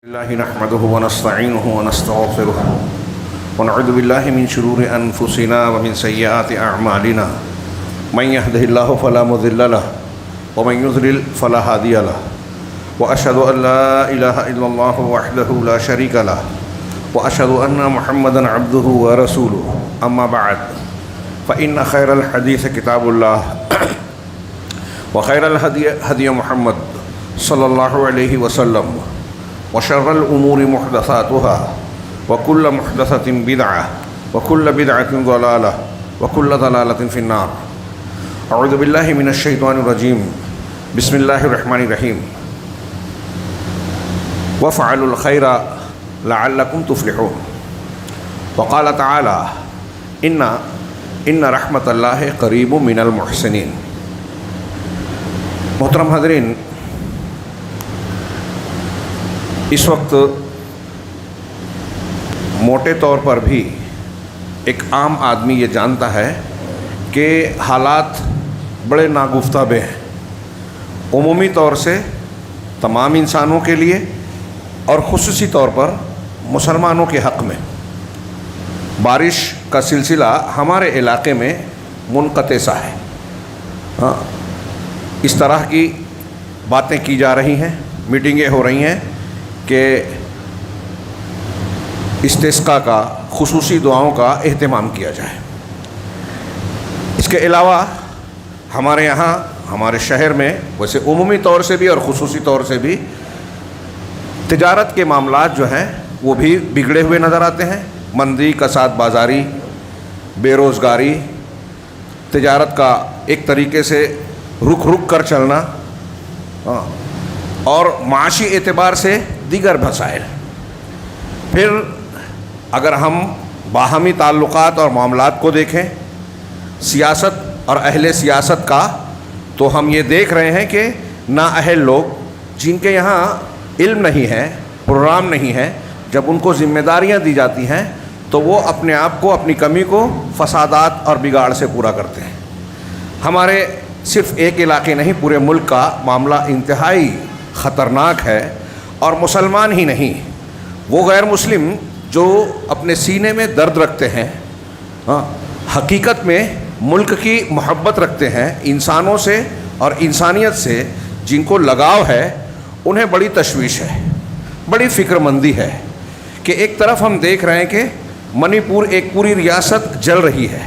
الله نحمده ونستعينه ونستغفره ونعوذ بالله من شرور أنفسنا ومن سيئات أعمالنا من يهده الله فلا مضل له ومن يضلل فلا هادي له وأشهد أن لا إله إلا الله وحده لا شريك له وأشهد أن محمدا عبده ورسوله أما بعد فإن خير الحديث كتاب الله وخير الهدي هدي محمد صلى الله عليه وسلم وشر الأمور محدثاتها وكل محدثة بدعة وكل بدعة ضلالة وكل ضلالة في النار. أعوذ بالله من الشيطان الرجيم. بسم الله الرحمن الرحيم. وافعلوا الخير لعلكم تفلحون. وقال تعالى إن رحمة الله قريب من المحسنين. محترم حاضرین، اس وقت موٹے طور پر بھی ایک عام آدمی یہ جانتا ہے کہ حالات بڑے ناگفتہ بے ہیں، عمومی طور سے تمام انسانوں کے لیے اور خصوصی طور پر مسلمانوں کے حق میں بارش کا سلسلہ ہمارے علاقے میں منقطع سا ہے. اس طرح کی باتیں کی جا رہی ہیں، میٹنگیں ہو رہی ہیں کہ استسقاء کا، خصوصی دعاؤں کا اہتمام کیا جائے. اس کے علاوہ ہمارے یہاں، ہمارے شہر میں ویسے عمومی طور سے بھی اور خصوصی طور سے بھی تجارت کے معاملات جو ہیں وہ بھی بگڑے ہوئے نظر آتے ہیں. مندی، کساد بازاری، بے روزگاری، تجارت کا ایک طریقے سے رک کر چلنا اور معاشی اعتبار سے دیگر مسائل. پھر اگر ہم باہمی تعلقات اور معاملات کو دیکھیں، سیاست اور اہل سیاست کا، تو ہم یہ دیکھ رہے ہیں کہ نااہل لوگ جن کے یہاں علم نہیں ہے، پروگرام نہیں ہے، جب ان کو ذمہ داریاں دی جاتی ہیں تو وہ اپنے آپ کو، اپنی کمی کو فسادات اور بگاڑ سے پورا کرتے ہیں. ہمارے صرف ایک علاقے نہیں، پورے ملک کا معاملہ انتہائی خطرناک ہے. اور مسلمان ہی نہیں، وہ غیر مسلم جو اپنے سینے میں درد رکھتے ہیں، حقیقت میں ملک کی محبت رکھتے ہیں، انسانوں سے اور انسانیت سے جن کو لگاؤ ہے، انہیں بڑی تشویش ہے، بڑی فکر مندی ہے کہ ایک طرف ہم دیکھ رہے ہیں کہ منی پور ایک پوری ریاست جل رہی ہے.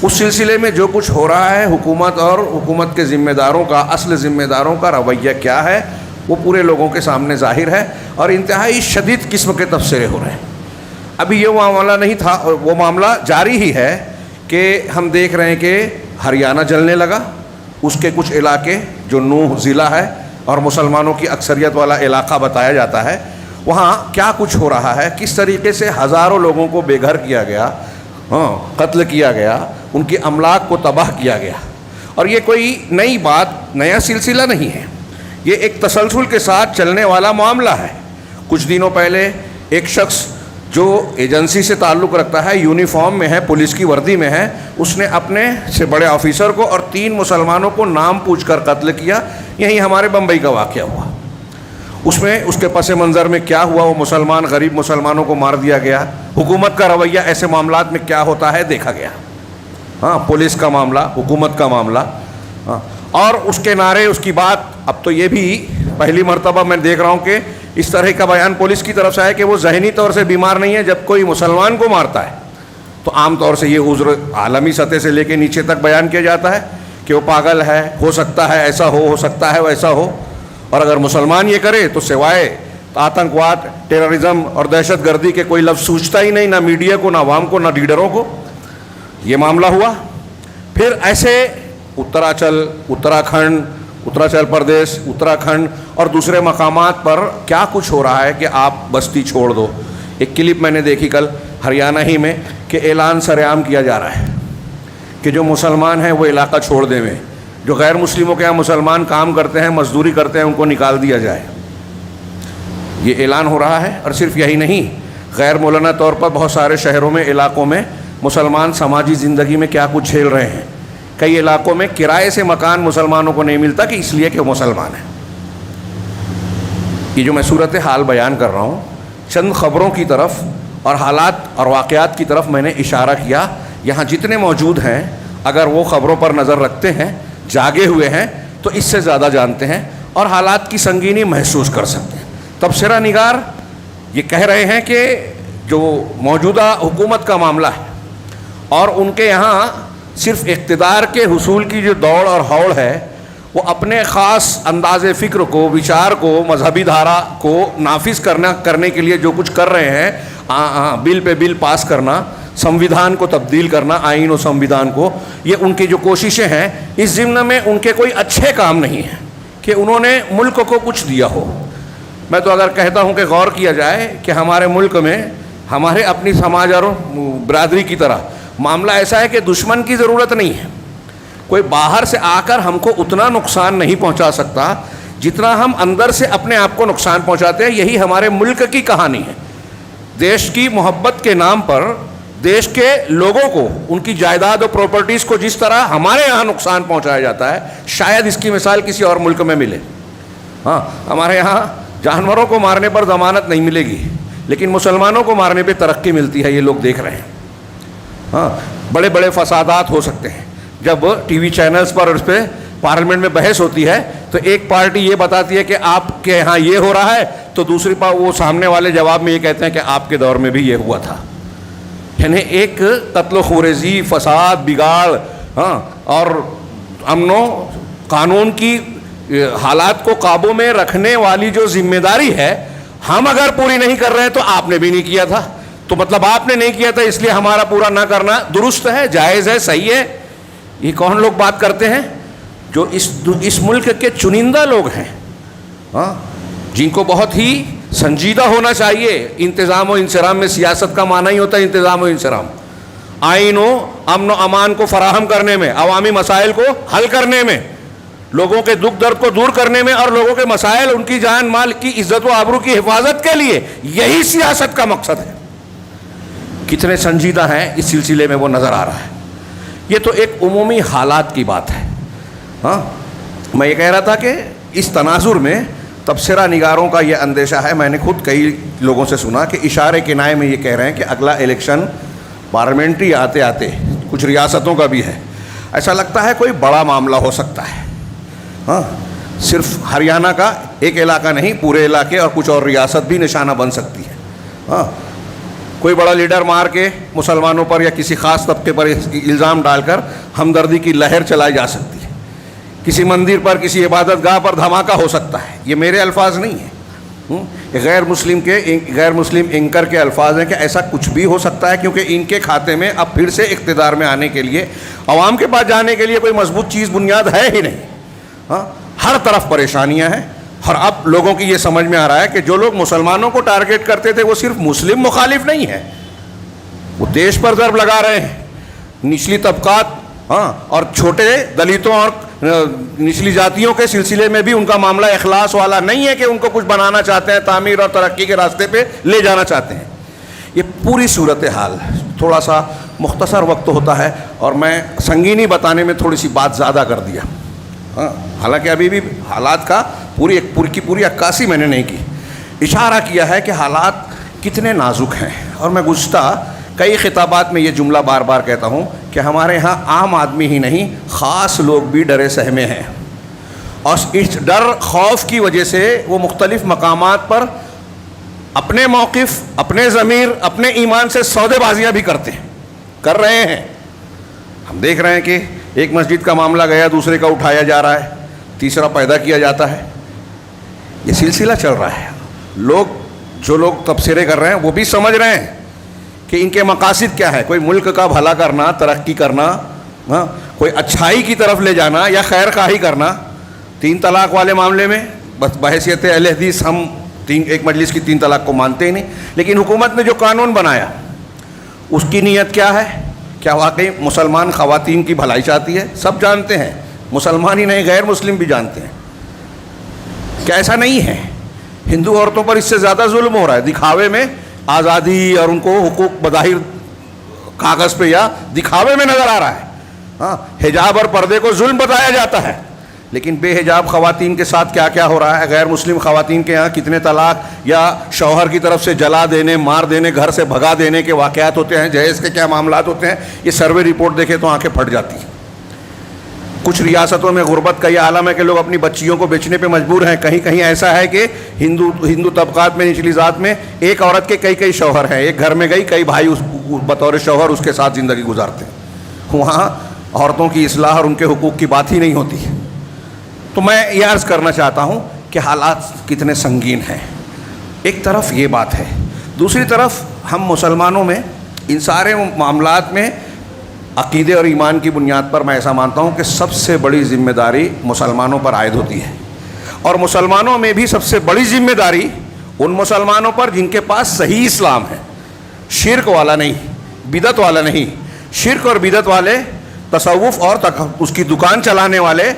اس سلسلے میں جو کچھ ہو رہا ہے، حکومت اور حکومت کے ذمہ داروں کا، اصل ذمہ داروں کا رویہ کیا ہے، وہ پورے لوگوں کے سامنے ظاہر ہے اور انتہائی شدید قسم کے تبصرے ہو رہے ہیں. ابھی یہ معاملہ نہیں تھا، وہ معاملہ جاری ہی ہے کہ ہم دیکھ رہے ہیں کہ ہریانہ جلنے لگا. اس کے کچھ علاقے جو نوح ضلع ہے اور مسلمانوں کی اکثریت والا علاقہ بتایا جاتا ہے، وہاں کیا کچھ ہو رہا ہے، کس طریقے سے ہزاروں لوگوں کو بے گھر کیا گیا، قتل کیا گیا، ان کی املاک کو تباہ کیا گیا. اور یہ کوئی نئی بات، نیا سلسلہ نہیں ہے، یہ ایک تسلسل کے ساتھ چلنے والا معاملہ ہے. کچھ دنوں پہلے ایک شخص جو ایجنسی سے تعلق رکھتا ہے، یونیفارم میں ہے، پولیس کی وردی میں ہے، اس نے اپنے سے بڑے آفیسر کو اور 3 مسلمانوں کو نام پوچھ کر قتل کیا. یہی ہمارے بمبئی کا واقعہ ہوا. اس میں اس کے پس منظر میں کیا ہوا، وہ مسلمان، غریب مسلمانوں کو مار دیا گیا. حکومت کا رویہ ایسے معاملات میں کیا ہوتا ہے دیکھا گیا. پولیس کا معاملہ، حکومت کا معاملہ، اور اس کے نعرے، اس کی بات. اب تو یہ بھی پہلی مرتبہ میں دیکھ رہا ہوں کہ اس طرح کا بیان پولیس کی طرف سے ہے کہ وہ ذہنی طور سے بیمار نہیں ہے. جب کوئی مسلمان کو مارتا ہے تو عام طور سے یہ عذر عالمی سطح سے لے کے نیچے تک بیان کیا جاتا ہے کہ وہ پاگل ہے، ہو سکتا ہے ایسا ہو سکتا ہے ویسا ہو. اور اگر مسلمان یہ کرے تو سوائے آتنکواد، ٹیررزم اور دہشت گردی کے کوئی لفظ سوچتا ہی نہیں، نہ میڈیا کو، نہ عوام کو، نہ لیڈروں کو. یہ معاملہ ہوا. پھر ایسے اتراچل پردیش، اتراکھنڈ اور دوسرے مقامات پر کیا کچھ ہو رہا ہے کہ آپ بستی چھوڑ دو. ایک کلپ میں نے دیکھی کل ہریانہ ہی میں کہ اعلان سرعام کیا جا رہا ہے کہ جو مسلمان ہیں وہ علاقہ چھوڑ دیں میں، جو غیر مسلموں کے یہاں مسلمان کام کرتے ہیں، مزدوری کرتے ہیں، ان کو نکال دیا جائے. یہ اعلان ہو رہا ہے. اور صرف یہی نہیں، غیر مولانا طور پر بہت سارے شہروں میں، علاقوں میں مسلمان سماجی زندگی میں کیا کچھ جھیل رہے ہیں. کئی علاقوں میں کرائے سے مکان مسلمانوں کو نہیں ملتا کہ اس لیے کہ وہ مسلمان ہیں. یہ جو میں صورتحال بیان کر رہا ہوں چند خبروں کی طرف اور حالات اور واقعات کی طرف میں نے اشارہ کیا. یہاں جتنے موجود ہیں اگر وہ خبروں پر نظر رکھتے ہیں, جاگے ہوئے ہیں, تو اس سے زیادہ جانتے ہیں اور حالات کی سنگینی محسوس کر سکتے ہیں. تبصرہ نگار یہ کہہ رہے ہیں کہ جو موجودہ حکومت کا معاملہ ہے اور ان کے یہاں صرف اقتدار کے حصول کی جو دوڑ اور ہوڑ ہے, وہ اپنے خاص انداز فکر کو, وچار کو, مذہبی دھارا کو نافذ کرنے کے لیے جو کچھ کر رہے ہیں, بل پہ بل پاس کرنا, سمویدھان کو تبدیل کرنا, آئین و سمویدھان کو, یہ ان کی جو کوششیں ہیں اس ضمن میں ان کے کوئی اچھے کام نہیں ہیں کہ انہوں نے ملک کو کچھ دیا ہو. میں تو اگر کہتا ہوں کہ غور کیا جائے کہ ہمارے ملک میں ہمارے اپنی سماج اور برادری کی طرح معاملہ ایسا ہے کہ دشمن کی ضرورت نہیں ہے. کوئی باہر سے آ کر ہم کو اتنا نقصان نہیں پہنچا سکتا جتنا ہم اندر سے اپنے آپ کو نقصان پہنچاتے ہیں. یہی ہمارے ملک کی کہانی ہے. دیش کی محبت کے نام پر دیش کے لوگوں کو, ان کی جائیداد اور پراپرٹیز کو جس طرح ہمارے یہاں نقصان پہنچایا جاتا ہے, شاید اس کی مثال کسی اور ملک میں ملے. ہاں, ہمارے یہاں جانوروں کو مارنے پر ضمانت نہیں ملے گی, لیکن مسلمانوں کو مارنے پہ ترقی ملتی ہے. یہ لوگ دیکھ رہے ہیں. ہاں, بڑے بڑے فسادات ہو سکتے ہیں. جب ٹی وی چینلز پر اس پہ پارلیمنٹ میں بحث ہوتی ہے تو ایک پارٹی یہ بتاتی ہے کہ آپ کے یہاں یہ ہو رہا ہے, تو دوسری وہ سامنے والے جواب میں یہ کہتے ہیں کہ آپ کے دور میں بھی یہ ہوا تھا. یعنی ایک قتل و خورزی, فساد, بگاڑ, ہاں, اور امن و قانون کی حالات کو قابو میں رکھنے والی جو ذمہ داری ہے, ہم اگر پوری نہیں کر رہے ہیں تو آپ نے بھی نہیں کیا تھا, تو مطلب آپ نے نہیں کیا تھا اس لیے ہمارا پورا نہ کرنا درست ہے, جائز ہے, صحیح ہے. یہ کون لوگ بات کرتے ہیں؟ جو اس ملک کے چنندہ لوگ ہیں, ہاں, جن کو بہت ہی سنجیدہ ہونا چاہیے. انتظام و انصرام میں سیاست کا معنی ہی ہوتا ہے انتظام و انصرام. آئین و امن و امان کو فراہم کرنے میں, عوامی مسائل کو حل کرنے میں, لوگوں کے دکھ درد کو دور کرنے میں, اور لوگوں کے مسائل, ان کی جان مال کی عزت و آبرو کی حفاظت کے لیے, یہی سیاست کا مقصد ہے. کتنے سنجیدہ ہیں اس سلسلے میں وہ نظر آ رہا ہے. یہ تو ایک عمومی حالات کی بات ہے. ہاں, میں یہ کہہ رہا تھا کہ اس تناظر میں تبصرہ نگاروں کا یہ اندیشہ ہے. میں نے خود کئی لوگوں سے سنا کہ اشارے کنائے میں یہ کہہ رہے ہیں کہ اگلا الیکشن پارلیمنٹری آتے آتے کچھ ریاستوں کا بھی ہے. ایسا لگتا ہے کوئی بڑا معاملہ ہو سکتا ہے. ہاں, صرف ہریانہ کا ایک علاقہ نہیں, پورے علاقے اور کچھ اور ریاست بھی نشانہ بن سکتی ہے. ہاں, کوئی بڑا لیڈر مار کے مسلمانوں پر یا کسی خاص طبقے پر الزام ڈال کر ہمدردی کی لہر چلائی جا سکتی ہے. کسی مندر پر, کسی عبادت گاہ پر دھماکہ ہو سکتا ہے. یہ میرے الفاظ نہیں ہیں, غیر مسلم اینکر کے الفاظ ہیں کہ ایسا کچھ بھی ہو سکتا ہے, کیونکہ ان کے کھاتے میں اب پھر سے اقتدار میں آنے کے لیے, عوام کے پاس جانے کے لیے کوئی مضبوط چیز بنیاد ہے ہی نہیں. ہاں, ہر طرف پریشانیاں ہیں. اور اب لوگوں کی یہ سمجھ میں آ رہا ہے کہ جو لوگ مسلمانوں کو ٹارگیٹ کرتے تھے وہ صرف مسلم مخالف نہیں ہیں, وہ دیش پر ضرب لگا رہے ہیں. نچلی طبقات, ہاں, اور چھوٹے دلتوں اور نچلی جاتیوں کے سلسلے میں بھی ان کا معاملہ اخلاص والا نہیں ہے کہ ان کو کچھ بنانا چاہتے ہیں, تعمیر اور ترقی کے راستے پہ لے جانا چاہتے ہیں. یہ پوری صورتحال, تھوڑا سا مختصر وقت ہوتا ہے اور میں سنگینی بتانے میں تھوڑی سی بات زیادہ کر دیا. ہاں, حالانکہ ابھی بھی حالات کا پوری عکاسی میں نے نہیں کی. اشارہ کیا ہے کہ حالات کتنے نازک ہیں. اور میں گزشتہ کئی خطابات میں یہ جملہ بار بار کہتا ہوں کہ ہمارے ہاں عام آدمی ہی نہیں, خاص لوگ بھی ڈرے سہمے ہیں, اور اس ڈر خوف کی وجہ سے وہ مختلف مقامات پر اپنے موقف, اپنے ضمیر, اپنے ایمان سے سودے بازیاں بھی کر رہے ہیں. ہم دیکھ رہے ہیں کہ ایک مسجد کا معاملہ گیا, دوسرے کا اٹھایا جا رہا ہے, تیسرا پیدا کیا جاتا ہے. یہ سلسلہ چل رہا ہے. جو لوگ تبصرے کر رہے ہیں وہ بھی سمجھ رہے ہیں کہ ان کے مقاصد کیا ہے. کوئی ملک کا بھلا کرنا, ترقی کرنا, ہاں, کوئی اچھائی کی طرف لے جانا یا خیر خواہی کرنا. 3 طلاق والے معاملے میں بس بحیثیت اہل حدیث ہم ایک مجلس کی 3 طلاق کو مانتے ہی نہیں, لیکن حکومت نے جو قانون بنایا اس کی نیت کیا ہے؟ کیا واقعی مسلمان خواتین کی بھلائی چاہتی ہے؟ سب جانتے ہیں, مسلمان ہی نہیں غیر مسلم بھی جانتے ہیں. کیا ایسا نہیں ہے؟ ہندو عورتوں پر اس سے زیادہ ظلم ہو رہا ہے. دکھاوے میں آزادی اور ان کو حقوق بظاہر کاغذ پہ یا دکھاوے میں نظر آ رہا ہے. ہاں, حجاب اور پردے کو ظلم بتایا جاتا ہے, لیکن بے حجاب خواتین کے ساتھ کیا کیا ہو رہا ہے، غیر مسلم خواتین کے یہاں کتنے طلاق یا شوہر کی طرف سے جلا دینے، مار دینے، گھر سے بھگا دینے کے واقعات ہوتے ہیں، جہیز کے کیا معاملات ہوتے ہیں، یہ سروے رپورٹ دیکھے تو آنکھیں پھٹ جاتی ہیں۔ کچھ ریاستوں میں غربت کا یہ عالم ہے کہ لوگ اپنی بچیوں کو بیچنے پہ مجبور ہیں، کہیں کہیں ایسا ہے کہ ہندو طبقات میں، نچلی ذات میں ایک عورت کے کئی شوہر ہیں، ایک گھر میں گئی کئی بھائی بطور شوہر اس کے ساتھ زندگی گزارتے ہیں، وہاں عورتوں کی اصلاح اور ان کے حقوق کی بات ہی نہیں ہوتی۔ تو میں یہ عرض کرنا چاہتا ہوں کہ حالات کتنے سنگین ہیں، ایک طرف یہ بات ہے، دوسری طرف ہم مسلمانوں میں ان سارے معاملات میں عقیدے اور ایمان کی بنیاد پر میں ایسا مانتا ہوں کہ سب سے بڑی ذمہ داری مسلمانوں پر عائد ہوتی ہے، اور مسلمانوں میں بھی سب سے بڑی ذمہ داری ان مسلمانوں پر جن کے پاس صحیح اسلام ہے، شرک والا نہیں، بدعت والا نہیں۔ شرک اور بدعت والے، تصوف اور اس کی دکان چلانے والے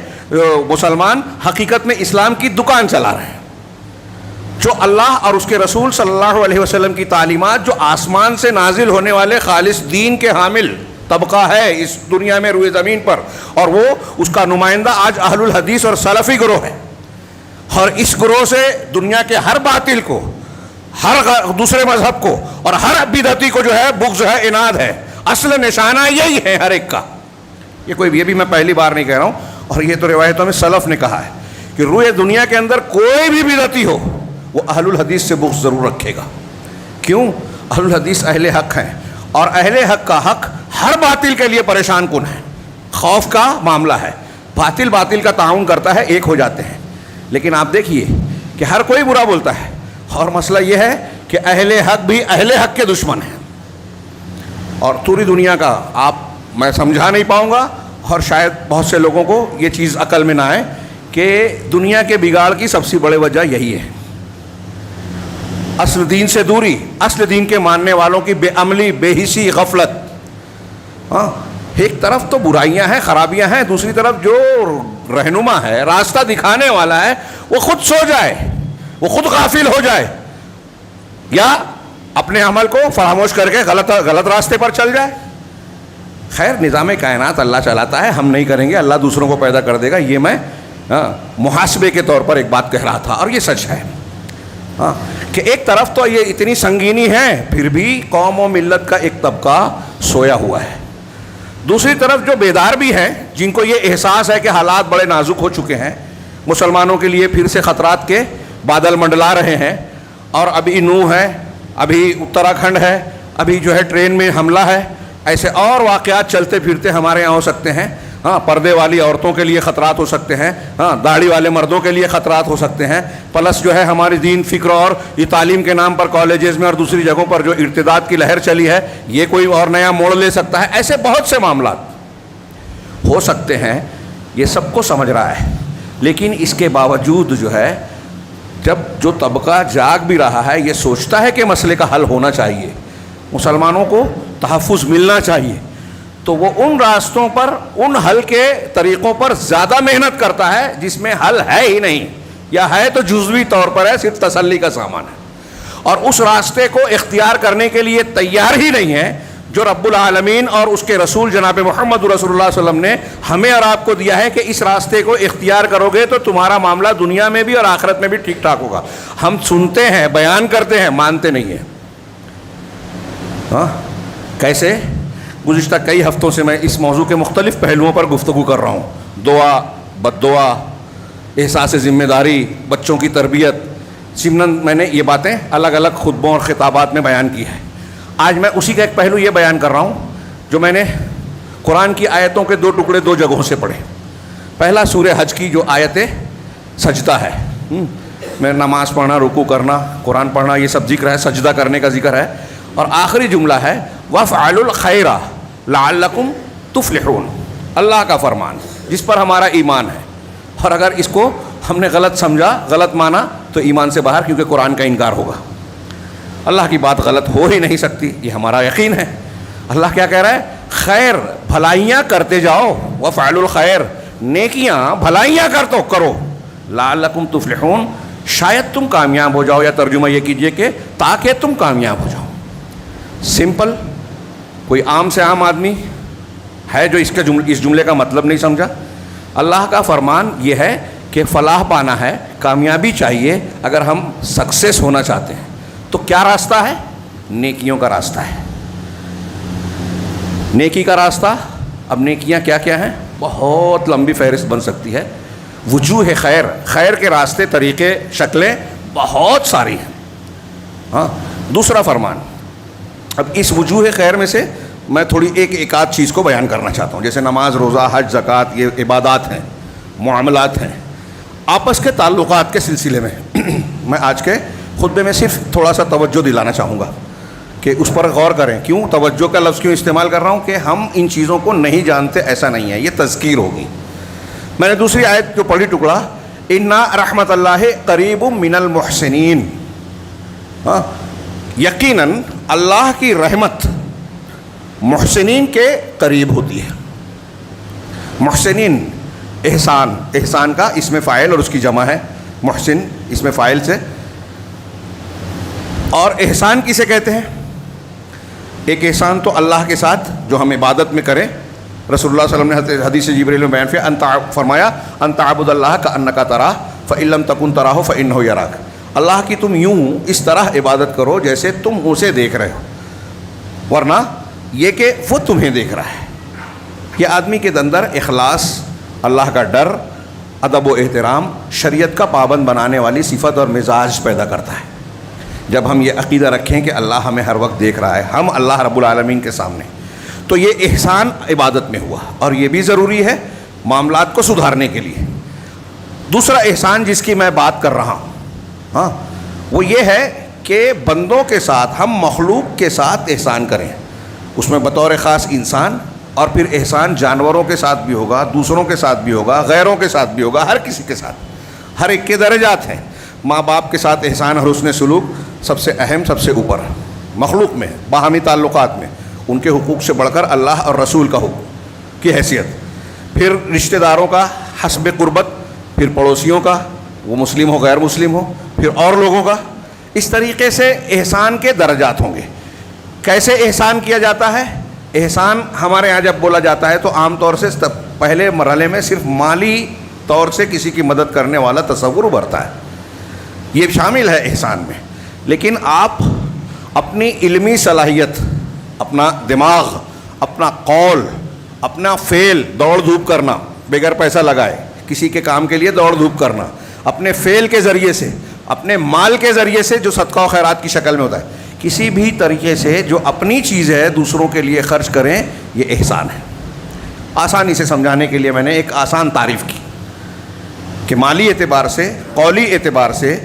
مسلمان حقیقت میں اسلام کی دکان چلا رہے ہیں۔ جو اللہ اور اس کے رسول صلی اللہ علیہ وسلم کی تعلیمات، جو آسمان سے نازل ہونے والے خالص دین کے حامل طبقہ ہے اس دنیا میں روئے زمین پر، اور وہ اس کا نمائندہ آج اہل الحدیث اور سلفی گروہ ہے، اور اس گروہ سے دنیا کے ہر باطل کو، ہر دوسرے مذہب کو اور ہر بدعتی کو جو ہے بغض ہے، عناد ہے، اصل نشانہ یہی ہے ہر ایک کا۔ یہ بھی میں پہلی بار نہیں کہہ رہا ہوں، اور یہ تو روایتوں میں سلف نے کہا ہے کہ روئے دنیا کے اندر کوئی بھی بدعتی ہو وہ اہل الحدیث سے بغض ضرور رکھے گا۔ کیوں؟ اہل الحدیث اہل حق ہیں، اور اہل حق کا حق ہر باطل کے لیے پریشان کن ہے، خوف کا معاملہ ہے، باطل کا تعاون کرتا ہے، ایک ہو جاتے ہیں۔ لیکن آپ دیکھیے کہ ہر کوئی برا بولتا ہے، اور مسئلہ یہ ہے کہ اہل حق بھی اہل حق کے دشمن ہیں، اور پوری دنیا کا میں سمجھا نہیں پاؤں گا، اور شاید بہت سے لوگوں کو یہ چیز عقل میں نہ آئے کہ دنیا کے بگاڑ کی سب سے بڑی وجہ یہی ہے، اصل دین سے دوری، اصل دین کے ماننے والوں کی بے عملی، بے حسی، غفلت۔ ایک طرف تو برائیاں ہیں، خرابیاں ہیں، دوسری طرف جو رہنما ہے، راستہ دکھانے والا ہے، وہ خود سو جائے، وہ خود غافل ہو جائے، یا اپنے عمل کو فراموش کر کے غلط راستے پر چل جائے۔ خیر، نظام کائنات اللہ چلاتا ہے، ہم نہیں کریں گے، اللہ دوسروں کو پیدا کر دے گا۔ یہ میں محاسبے کے طور پر ایک بات کہہ رہا تھا، اور یہ سچ ہے کہ ایک طرف تو یہ اتنی سنگینی ہے، پھر بھی قوم و ملت کا ایک طبقہ سویا ہوا ہے، دوسری طرف جو بیدار بھی ہیں، جن کو یہ احساس ہے کہ حالات بڑے نازک ہو چکے ہیں، مسلمانوں کے لیے پھر سے خطرات کے بادل منڈلا رہے ہیں، اور ابھی نوح ہے، ابھی اتراکھنڈ ہے، ابھی جو ہے ٹرین میں حملہ ہے، ایسے اور واقعات چلتے پھرتے ہمارے یہاں ہو سکتے ہیں۔ پردے والی عورتوں کے لیے خطرات ہو سکتے ہیں، داڑھی والے مردوں کے لیے خطرات ہو سکتے ہیں، پلس جو ہے ہماری دین، فکر اور یہ تعلیم کے نام پر کالجز میں اور دوسری جگہوں پر جو ارتداد کی لہر چلی ہے، یہ کوئی اور نیا موڑ لے سکتا ہے۔ ایسے بہت سے معاملات ہو سکتے ہیں، یہ سب کو سمجھ رہا ہے، لیکن اس کے باوجود جو ہے جب جو طبقہ جاگ بھی رہا ہے، یہ سوچتا ہے کہ مسئلے کا حل ہونا چاہیے، مسلمانوں کو تحفظ ملنا چاہیے، تو وہ ان راستوں پر، ان حل کے طریقوں پر زیادہ محنت کرتا ہے جس میں حل ہے ہی نہیں، یا ہے تو جزوی طور پر ہے، صرف تسلی کا سامان ہے، اور اس راستے کو اختیار کرنے کے لیے تیار ہی نہیں ہے جو رب العالمین اور اس کے رسول جناب محمد رسول اللہ صلی اللہ علیہ وسلم نے ہمیں اور آپ کو دیا ہے کہ اس راستے کو اختیار کرو گے تو تمہارا معاملہ دنیا میں بھی اور آخرت میں بھی ٹھیک ٹھاک ہوگا۔ ہم سنتے ہیں، بیان کرتے ہیں، مانتے نہیں ہیں۔ کیسے؟ گزشتہ کئی ہفتوں سے میں اس موضوع کے مختلف پہلوؤں پر گفتگو کر رہا ہوں، دعا، بد دعا، احساس ذمہ داری، بچوں کی تربیت، ضمناً میں نے یہ باتیں الگ الگ خطبوں اور خطابات میں بیان کی ہے۔ آج میں اسی کا ایک پہلو یہ بیان کر رہا ہوں جو میں نے قرآن کی آیتوں کے 2 ٹکڑے 2 جگہوں سے پڑھے۔ پہلا سورہ حج کی جو آیت سجدہ ہے، میں نماز پڑھنا، رکوع کرنا، قرآن پڑھنا، یہ سب ذکر ہے، سجدہ کرنے کا ذکر ہے، اور آخری جملہ ہے وَافْعَلُوا الْخَيْرَ لَعَلَّكُمْ تُفْلِحُونَ، اللہ کا فرمان جس پر ہمارا ایمان ہے، اور اگر اس کو ہم نے غلط سمجھا، غلط مانا تو ایمان سے باہر، کیونکہ قرآن کا انکار ہوگا۔ اللہ کی بات غلط ہو ہی نہیں سکتی، یہ ہمارا یقین ہے۔ اللہ کیا کہہ رہا ہے؟ خیر، بھلائیاں کرتے جاؤ، وَافْعَلُوا الْخَيْرَ، نیکیاں، بھلائیاں کرو، لَعَلَّكُمْ تُفْلِحُونَ، شاید تم کامیاب ہو جاؤ، یا ترجمہ یہ کیجئے کہ تاکہ تم کامیاب ہو جاؤ۔ سمپل، کوئی عام سے عام آدمی ہے جو اس جملے کا مطلب نہیں سمجھا؟ اللہ کا فرمان یہ ہے کہ فلاح پانا ہے، کامیابی چاہیے، اگر ہم سکسیس ہونا چاہتے ہیں تو کیا راستہ ہے؟ نیکیوں کا راستہ ہے، نیکی کا راستہ. اب نیکیاں کیا کیا ہیں؟ بہت لمبی فہرست بن سکتی ہے. وجوہ خیر، خیر کے راستے، طریقے، شکلیں بہت ساری ہیں. ہاں، دوسرا فرمان. اب اس وجوہ خیر میں سے میں تھوڑی ایک آدھ چیز کو بیان کرنا چاہتا ہوں. جیسے نماز، روزہ، حج، زکوٰۃ، یہ عبادات ہیں، معاملات ہیں. آپس کے تعلقات کے سلسلے میں میں آج کے خطبے میں صرف تھوڑا سا توجہ دلانا چاہوں گا کہ اس پر غور کریں. کیوں توجہ کا لفظ کیوں استعمال کر رہا ہوں؟ کہ ہم ان چیزوں کو نہیں جانتے ایسا نہیں ہے، یہ تذکیر ہوگی. میں نے دوسری آیت جو پڑھی ٹکڑا، اِنَّا رحمت اللہ قریب من المحسنین. ہاں، یقیناً اللہ کی رحمت محسنین کے قریب ہوتی ہے. محسنین احسان، احسان کا اسم فاعل اور اس کی جمع ہے محسن، اسم فاعل سے. اور احسان کسے کہتے ہیں؟ ایک احسان تو اللہ کے ساتھ جو ہم عبادت میں کریں. رسول اللہ صلی اللہ علیہ وسلم نے حدیث جبریل میں بیان فرمایا ان تعبد اللہ کأنک تراہ فإن لم تکن تراہ فإنہ یراک. اللہ کی تم یوں اس طرح عبادت کرو جیسے تم اسے دیکھ رہے ہو، ورنہ یہ کہ وہ تمہیں دیکھ رہا ہے. یہ آدمی کے اندر اخلاص، اللہ کا ڈر، ادب و احترام، شریعت کا پابند بنانے والی صفت اور مزاج پیدا کرتا ہے. جب ہم یہ عقیدہ رکھیں کہ اللہ ہمیں ہر وقت دیکھ رہا ہے، ہم اللہ رب العالمین کے سامنے، تو یہ احسان عبادت میں ہوا. اور یہ بھی ضروری ہے معاملات کو سدھارنے کے لیے. دوسرا احسان جس کی میں بات کر رہا ہوں، ہاں، وہ یہ ہے کہ بندوں کے ساتھ، ہم مخلوق کے ساتھ احسان کریں. اس میں بطور خاص انسان، اور پھر احسان جانوروں کے ساتھ بھی ہوگا، دوسروں کے ساتھ بھی ہوگا، غیروں کے ساتھ بھی ہوگا، ہر کسی کے ساتھ. ہر ایک کے درجات ہیں. ماں باپ کے ساتھ احسان اور حسن سلوک سب سے اہم، سب سے اوپر مخلوق میں، باہمی تعلقات میں ان کے حقوق سے بڑھ کر اللہ اور رسول کا حقوق کی حیثیت. پھر رشتہ داروں کا حسب قربت، پھر پڑوسیوں کا، وہ مسلم ہو غیر مسلم ہو، پھر اور لوگوں کا. اس طریقے سے احسان کے درجات ہوں گے. کیسے احسان کیا جاتا ہے؟ احسان ہمارے ہاں جب بولا جاتا ہے تو عام طور سے پہلے مرحلے میں صرف مالی طور سے کسی کی مدد کرنے والا تصور ابھرتا ہے. یہ شامل ہے احسان میں. لیکن آپ اپنی علمی صلاحیت، اپنا دماغ، اپنا قول، اپنا فعل، دوڑ دھوپ کرنا بغیر پیسہ لگائے، کسی کے کام کے لیے دوڑ دھوپ کرنا، اپنے فعل کے ذریعے سے، اپنے مال کے ذریعے سے جو صدقہ و خیرات کی شکل میں ہوتا ہے، کسی بھی طریقے سے جو اپنی چیز ہے دوسروں کے لیے خرچ کریں، یہ احسان ہے. آسانی سے سمجھانے کے لیے میں نے ایک آسان تعریف کی کہ مالی اعتبار سے، قولی اعتبار سے،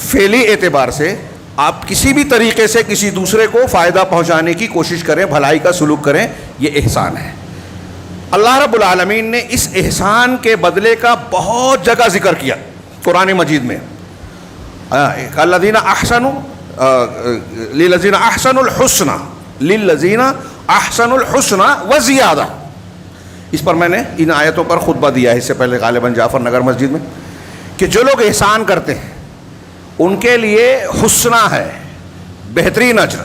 فعلی اعتبار سے آپ کسی بھی طریقے سے کسی دوسرے کو فائدہ پہنچانے کی کوشش کریں، بھلائی کا سلوک کریں، یہ احسان ہے. اللہ رب العالمین نے اس احسان کے بدلے کا بہت جگہ ذکر کیا قرآن مجید میں. الذین احسنوا للذین احسنوا الحسنى، للذین احسنوا الحسنى وزیادہ. اس پر میں نے ان آیتوں پر خطبہ دیا ہے اس سے پہلے غالباً جعفر نگر مسجد میں، کہ جو لوگ احسان کرتے ہیں ان کے لیے حسنہ ہے، بہترین اجر.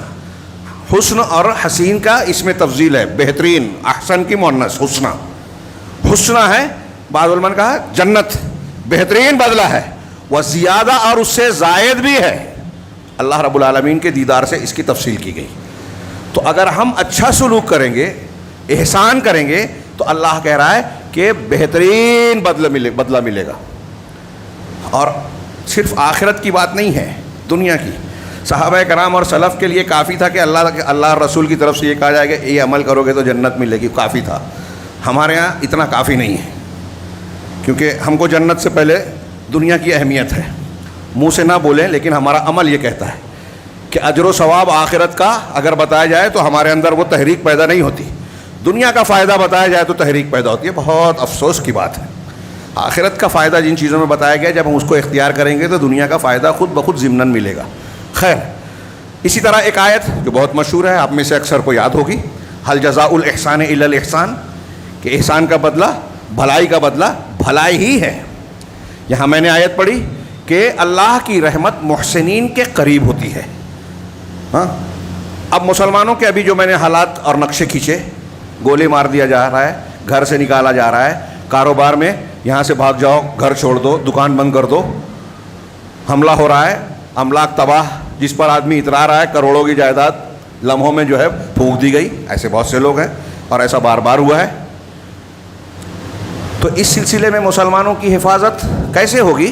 حسن اور حسین کا اس میں تفضیل ہے، بہترین، احسن کی مؤنث، حسنہ. حسنہ ہے، بعض علماء نے کہا جنت، بہترین بدلہ ہے. وہ زیادہ اور اس سے زائد بھی ہے. اللہ رب العالمین کے دیدار سے اس کی تفصیل کی گئی. تو اگر ہم اچھا سلوک کریں گے، احسان کریں گے، تو اللہ کہہ رہا ہے کہ بہترین بدلہ ملے گا. اور صرف آخرت کی بات نہیں ہے، دنیا کی. صحابہ کرام اور سلف کے لیے کافی تھا کہ اللہ رسول کی طرف سے یہ کہا جائے کہ یہ عمل کرو گے تو جنت ملے گی، کافی تھا. ہمارے ہاں اتنا کافی نہیں ہے، کیونکہ ہم کو جنت سے پہلے دنیا کی اہمیت ہے. منہ سے نہ بولیں لیکن ہمارا عمل یہ کہتا ہے کہ اجر و ثواب آخرت کا اگر بتایا جائے تو ہمارے اندر وہ تحریک پیدا نہیں ہوتی. دنیا کا فائدہ بتایا جائے تو تحریک پیدا ہوتی ہے. بہت افسوس کی بات ہے. آخرت کا فائدہ جن چیزوں میں بتایا گیا، جب ہم اس کو اختیار کریں گے تو دنیا کا فائدہ خود بخود ضمناً ملے گا. خیر، اسی طرح ایک آیت جو بہت مشہور ہے، آپ میں سے اکثر کو یاد ہوگی، هل جزاء الاحسان الا الاحسان، کہ احسان کا بدلہ، بھلائی کا بدلہ بھلائی ہی ہے. یہاں میں نے آیت پڑھی کہ اللہ کی رحمت محسنین کے قریب ہوتی ہے. ہاں، اب مسلمانوں کے ابھی جو میں نے حالات اور نقشے کھینچے، گولی مار دیا جا رہا ہے، گھر سے نکالا جا رہا ہے، کاروبار میں یہاں سے بھاگ جاؤ, گھر چھوڑ دو, دکان بند کر دو, حملہ ہو رہا ہے, املاک تباہ, جس پر آدمی اترا رہا ہے, کروڑوں کی جائیداد لمحوں میں جو ہے پھونک دی گئی. ایسے بہت سے لوگ ہیں اور ایسا بار بار ہوا ہے. تو اس سلسلے میں مسلمانوں کی حفاظت کیسے ہوگی؟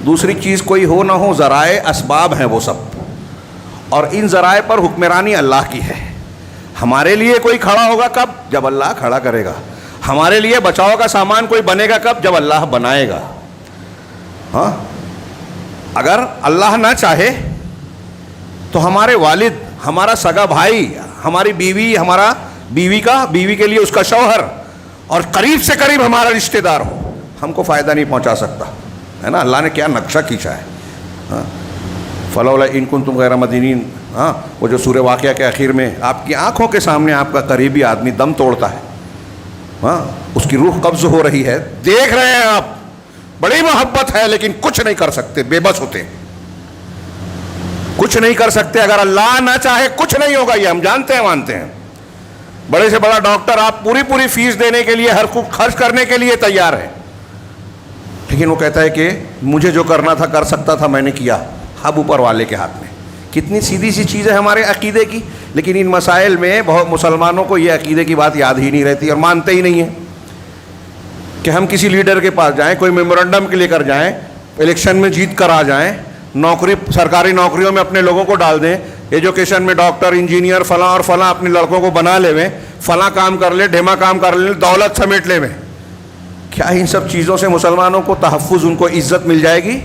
دوسری چیز کوئی ہو نہ ہو, ذرائع اسباب ہیں وہ سب, اور ان ذرائع پر حکمرانی اللہ کی ہے. ہمارے لیے کوئی کھڑا ہوگا کب؟ جب اللہ کھڑا کرے گا. ہمارے لیے بچاؤ کا سامان کوئی بنے گا کب؟ جب اللہ بنائے گا. ہاں, اگر اللہ نہ چاہے تو ہمارے والد, ہمارا سگا بھائی, ہماری بیوی, ہمارا بیوی کے لیے اس کا شوہر اور قریب سے قریب ہمارا رشتہ دار ہو, ہم کو فائدہ نہیں پہنچا سکتا ہے نا. اللہ نے کیا نقشہ کھینچا ہے. ہاں, فلولا ان کنتم غیر مدینین, ہاں, وہ جو سورہ واقعہ کے آخر میں آپ کی آنکھوں کے سامنے آپ کا قریبی آدمی دم توڑتا ہے, ہاں, اس کی روح قبض ہو رہی ہے, دیکھ رہے ہیں آپ, بڑی محبت ہے لیکن کچھ نہیں کر سکتے, بے بس ہوتے, کچھ نہیں کر سکتے. اگر اللہ نہ چاہے کچھ نہیں ہوگا, یہ ہم جانتے ہیں, مانتے ہیں. بڑے سے بڑا ڈاکٹر آپ پوری فیس دینے کے لیے, ہر کو خرچ کرنے کے لیے تیار ہے, لیکن وہ کہتا ہے کہ مجھے جو کرنا تھا کر سکتا تھا میں نے کیا, اب اوپر والے کے ہاتھ میں. کتنی سیدھی سی چیز ہے ہمارے عقیدے کی, لیکن ان مسائل میں بہت مسلمانوں کو یہ عقیدے کی بات یاد ہی نہیں رہتی اور مانتے ہی نہیں ہیں کہ ہم کسی لیڈر کے پاس جائیں, کوئی میمورنڈم کے لے کر جائیں, الیکشن میں جیت کر آ جائیں, نوکری, سرکاری نوکریوں میں اپنے لوگوں کو ڈال دیں, ایجوکیشن میں ڈاکٹر, انجینئر, فلاں اور فلاں اپنے لڑکوں کو بنا لے ویں, فلاں کام کر لے, ڈھیما کام کر لے, دولت سمیٹ لے ویں. کیا ان سب چیزوں سے مسلمانوں کو تحفظ, ان کو عزت مل جائے گی؟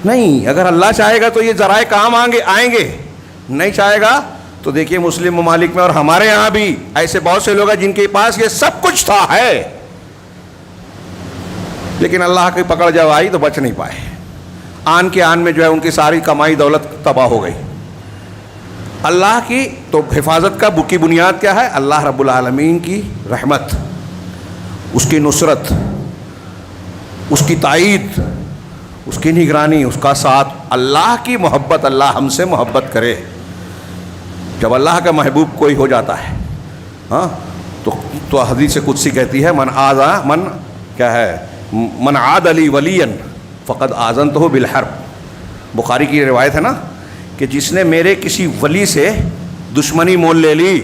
نہیں. اگر اللہ چاہے گا تو یہ ذرائع کام آئیں گے, نہیں چاہے گا تو دیکھیے مسلم ممالک میں اور ہمارے یہاں بھی ایسے بہت سے لوگ ہیں جن کے پاس یہ سب کچھ تھا ہے, لیکن اللہ کی پکڑ جب آئی تو بچ نہیں پائے. آن کے آن میں جو ہے ان کی ساری کمائی دولت تباہ ہو گئی. اللہ کی تو حفاظت کا کی بنیاد کیا ہے؟ اللہ رب العالمین کی رحمت, اس کی نصرت, اس کی تائید, اس کی نگرانی, اس کا ساتھ, اللہ کی محبت. اللہ ہم سے محبت کرے. جب اللہ کا محبوب کوئی ہو جاتا ہے, ہاں, تو حدیث قدسی کہتی ہے من عاد علی ولیا فقد آذنتہ بالحرب. بخاری کی روایت ہے نا کہ جس نے میرے کسی ولی سے دشمنی مول لے لی.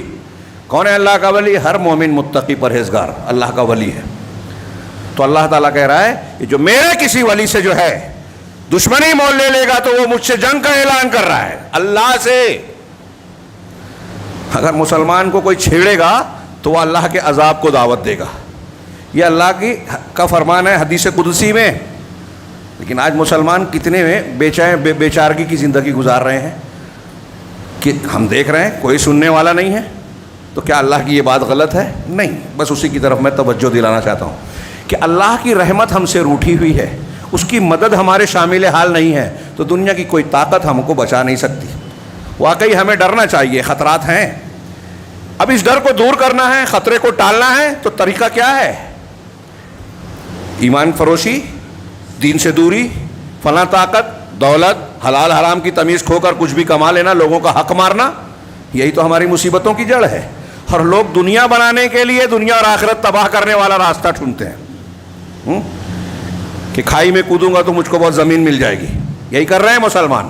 کون ہے اللہ کا ولی؟ ہر مومن متقی پرہیزگار اللہ کا ولی ہے. تو اللہ تعالیٰ کہہ رہا ہے کہ جو میرے کسی ولی سے جو ہے دشمنی مول لے لے گا تو وہ مجھ سے جنگ کا اعلان کر رہا ہے, اللہ سے. اگر مسلمان کو کوئی چھیڑے گا تو وہ اللہ کے عذاب کو دعوت دے گا. یہ اللہ کا فرمان ہے حدیث قدسی میں. لیکن آج مسلمان کتنے میں بیچارگی کی زندگی گزار رہے ہیں کہ ہم دیکھ رہے ہیں کوئی سننے والا نہیں ہے. تو کیا اللہ کی یہ بات غلط ہے؟ نہیں. بس اسی کی طرف میں توجہ دلانا چاہتا ہوں کہ اللہ کی رحمت ہم سے روٹھی ہوئی ہے, اس کی مدد ہمارے شامل حال نہیں ہے, تو دنیا کی کوئی طاقت ہم کو بچا نہیں سکتی. واقعی ہمیں ڈرنا چاہیے, خطرات ہیں. اب اس ڈر کو دور کرنا ہے, خطرے کو ٹالنا ہے, تو طریقہ کیا ہے؟ ایمان فروشی, دین سے دوری, فلاں طاقت, دولت, حلال حرام کی تمیز کھو کر کچھ بھی کما لینا, لوگوں کا حق مارنا, یہی تو ہماری مصیبتوں کی جڑ ہے. اور لوگ دنیا بنانے کے لیے دنیا اور آخرت تباہ کرنے والا راستہ ڈھونڈتے ہیں کہ کھائی میں کودوں گا تو مجھ کو بہت زمین مل جائے گی. یہی کر رہے ہیں مسلمان.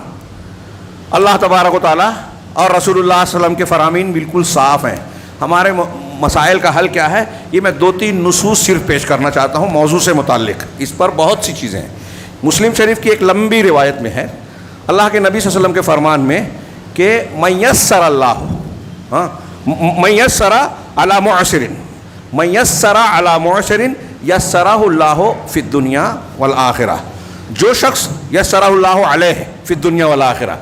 اللہ تبارک و تعالیٰ اور رسول اللہ صلی اللہ علیہ وسلم کے فرامین بالکل صاف ہیں. ہمارے مسائل کا حل کیا ہے؟ یہ میں 2-3 نصوص صرف پیش کرنا چاہتا ہوں موضوع سے متعلق. اس پر بہت سی چیزیں ہیں. مسلم شریف کی ایک لمبی روایت میں ہے اللہ کے نبی صلی اللہ علیہ وسلم کے فرمان میں کہ میسر اللہ, ہاں, میسر علی معسر, میسر علی معسر یسرہ اللہ فی الدنیا والآخرہ. جو شخص یسرہ اللہ علیہ فی الدنیا والآخرہ,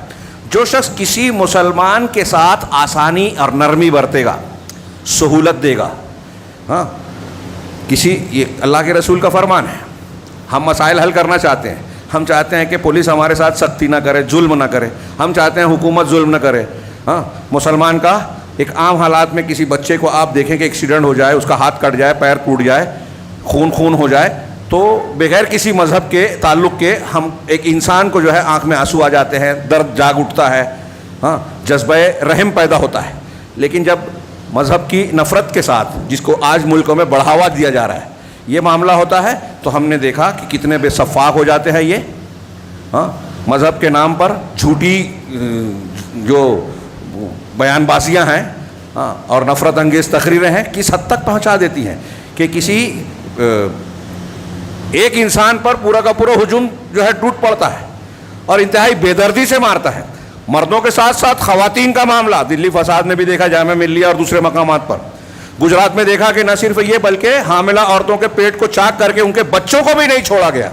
جو شخص کسی مسلمان کے ساتھ آسانی اور نرمی برتے گا, سہولت دے گا, ہاں, یہ اللہ کے رسول کا فرمان ہے. ہم مسائل حل کرنا چاہتے ہیں, ہم چاہتے ہیں کہ پولیس ہمارے ساتھ سختی نہ کرے, ظلم نہ کرے, ہم چاہتے ہیں حکومت ظلم نہ کرے. ہاں, مسلمان کا ایک عام حالات میں کسی بچے کو آپ دیکھیں کہ ایکسیڈنٹ ہو جائے, اس کا ہاتھ کٹ جائے, پیر ٹوٹ جائے, خون ہو جائے, تو بغیر کسی مذہب کے تعلق کے ہم ایک انسان کو جو ہے آنکھ میں آنسو آ جاتے ہیں, درد جاگ اٹھتا ہے, ہاں, جذبہ رحم پیدا ہوتا ہے. لیکن جب مذہب کی نفرت کے ساتھ، جس کو آج ملکوں میں بڑھاوا دیا جا رہا ہے، یہ معاملہ ہوتا ہے تو ہم نے دیکھا کہ کتنے بے صفاق ہو جاتے ہیں یہ مذہب کے نام پر جھوٹی جو بیان بازیاں ہیں اور نفرت انگیز تقریریں ہیں کس حد تک پہنچا دیتی ہیں کہ کسی ایک انسان پر پورا کا پورا ہجوم جو ہے ٹوٹ پڑتا ہے اور انتہائی بے دردی سے مارتا ہے. مردوں کے ساتھ ساتھ خواتین کا معاملہ دلی فساد میں بھی دیکھا، جامعہ ملیہ اور دوسرے مقامات پر. گجرات میں دیکھا کہ نہ صرف یہ بلکہ حاملہ عورتوں کے پیٹ کو چاک کر کے ان کے بچوں کو بھی نہیں چھوڑا گیا.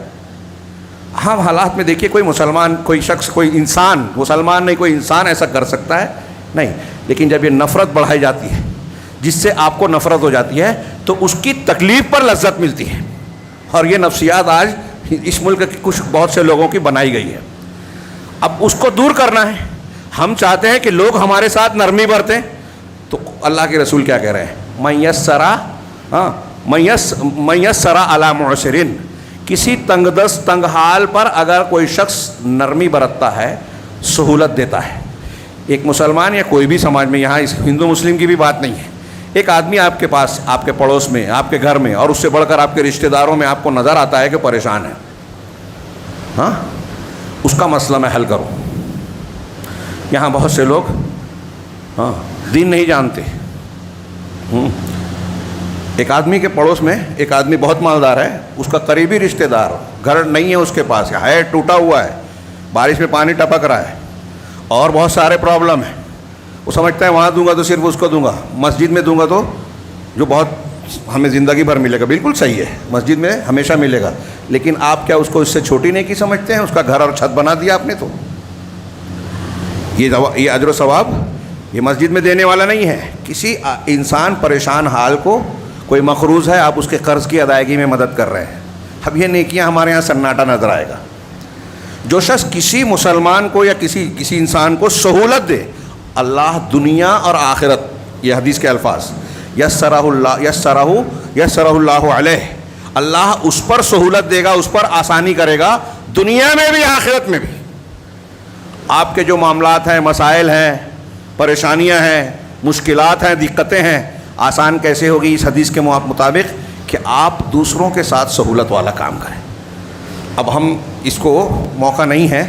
ہم حالات میں دیکھیے کوئی مسلمان، کوئی شخص، کوئی انسان، مسلمان نہیں کوئی انسان ایسا کر سکتا ہے نہیں. لیکن جب یہ نفرت بڑھائی جاتی ہے، جس سے آپ کو نفرت ہو جاتی ہے، تو اس کی تکلیف پر لذت ملتی ہے. اور یہ نفسیات آج اس ملک کے کچھ بہت سے لوگوں کی بنائی گئی ہے. اب اس کو دور کرنا ہے. ہم چاہتے ہیں کہ لوگ ہمارے ساتھ نرمی برتیں. تو اللہ کے رسول کیا کہہ رہے ہیں؟ من یسر علی معسر، کسی تنگ دست تنگ حال پر اگر کوئی شخص نرمی برتتا ہے، سہولت دیتا ہے. ایک مسلمان یا کوئی بھی سماج میں، یہاں اس ہندو مسلم کی بھی بات نہیں ہے، ایک آدمی آپ کے پاس، آپ کے پڑوس میں، آپ کے گھر میں اور اس سے بڑھ کر آپ کے رشتہ داروں میں آپ کو نظر آتا ہے کہ پریشان ہے، اس کا مسئلہ میں حل کروں. یہاں بہت سے لوگ دین نہیں جانتے. ایک آدمی کے پڑوس میں ایک آدمی بہت مالدار ہے، اس کا قریبی رشتہ دار، گھر نہیں ہے اس کے پاس، ہے ٹوٹا ہوا ہے، بارش میں پانی ٹپک رہا ہے اور بہت سارے پرابلم ہیں. وہ سمجھتا ہے وہاں دوں گا تو صرف اس کو دوں گا، مسجد میں دوں گا تو جو بہت ہمیں زندگی بھر ملے گا. بالکل صحیح ہے، مسجد میں ہمیشہ ملے گا، لیکن آپ کیا اس کو اس سے چھوٹی نیکی سمجھتے ہیں؟ اس کا گھر اور چھت بنا دیا آپ نے. تو یہ اجر و ثواب یہ مسجد میں دینے والا نہیں ہے. کسی انسان پریشان حال کو، کوئی مقروض ہے، آپ اس کے قرض کی ادائیگی میں مدد کر رہے ہیں. اب یہ نیکیاں ہمارے یہاں سناٹا نظر آئے گا. جو شخص کسی مسلمان کو یا کسی انسان کو سہولت دے، اللہ دنیا اور آخرت، یہ حدیث کے الفاظ، یسرہ اللہ علیہ، اللہ اس پر سہولت دے گا، اس پر آسانی کرے گا، دنیا میں بھی آخرت میں بھی. آپ کے جو معاملات ہیں، مسائل ہیں، پریشانیاں ہیں، مشکلات ہیں، دقتیں ہیں، آسان کیسے ہوگی اس حدیث کے مطابق کہ آپ دوسروں کے ساتھ سہولت والا کام کریں. اب ہم اس کو موقع نہیں ہے،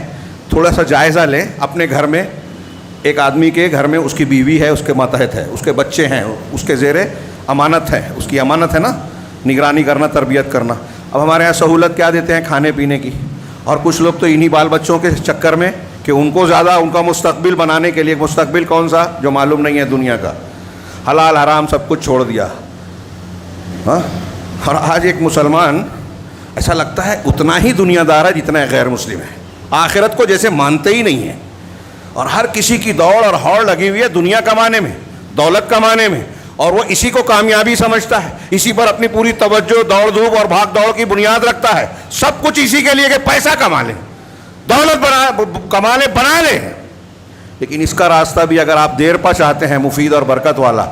تھوڑا سا جائزہ لیں. اپنے گھر میں ایک آدمی کے گھر میں اس کی بیوی ہے، اس کے ماتحت ہے، اس کے بچے ہیں، اس کے زیر امانت ہے، اس کی امانت ہے نا، نگرانی کرنا، تربیت کرنا. اب ہمارے یہاں سہولت کیا دیتے ہیں؟ کھانے پینے کی. اور کچھ لوگ تو انہی بال بچوں کے چکر میں کہ ان کو زیادہ ان کا مستقبل بنانے کے لیے، مستقبل کون سا جو معلوم نہیں ہے دنیا کا، حلال حرام سب کچھ چھوڑ دیا. اور آج ایک مسلمان ایسا لگتا ہے اتنا ہی دنیا دار ہے جتنا غیر مسلم ہے. آخرت کو جیسے مانتے ہی نہیں ہے. اور ہر کسی کی دوڑ اور ہوڑ لگی ہوئی ہے دنیا کمانے میں، دولت کمانے میں، اور وہ اسی کو کامیابی سمجھتا ہے، اسی پر اپنی پوری توجہ، دوڑ دھوپ اور بھاگ دوڑ کی بنیاد رکھتا ہے. سب کچھ اسی کے لیے کہ پیسہ کما لیں، دولت کما لیں، بنا لیں. لیکن اس کا راستہ بھی اگر آپ دیر پا چاہتے ہیں مفید اور برکت والا،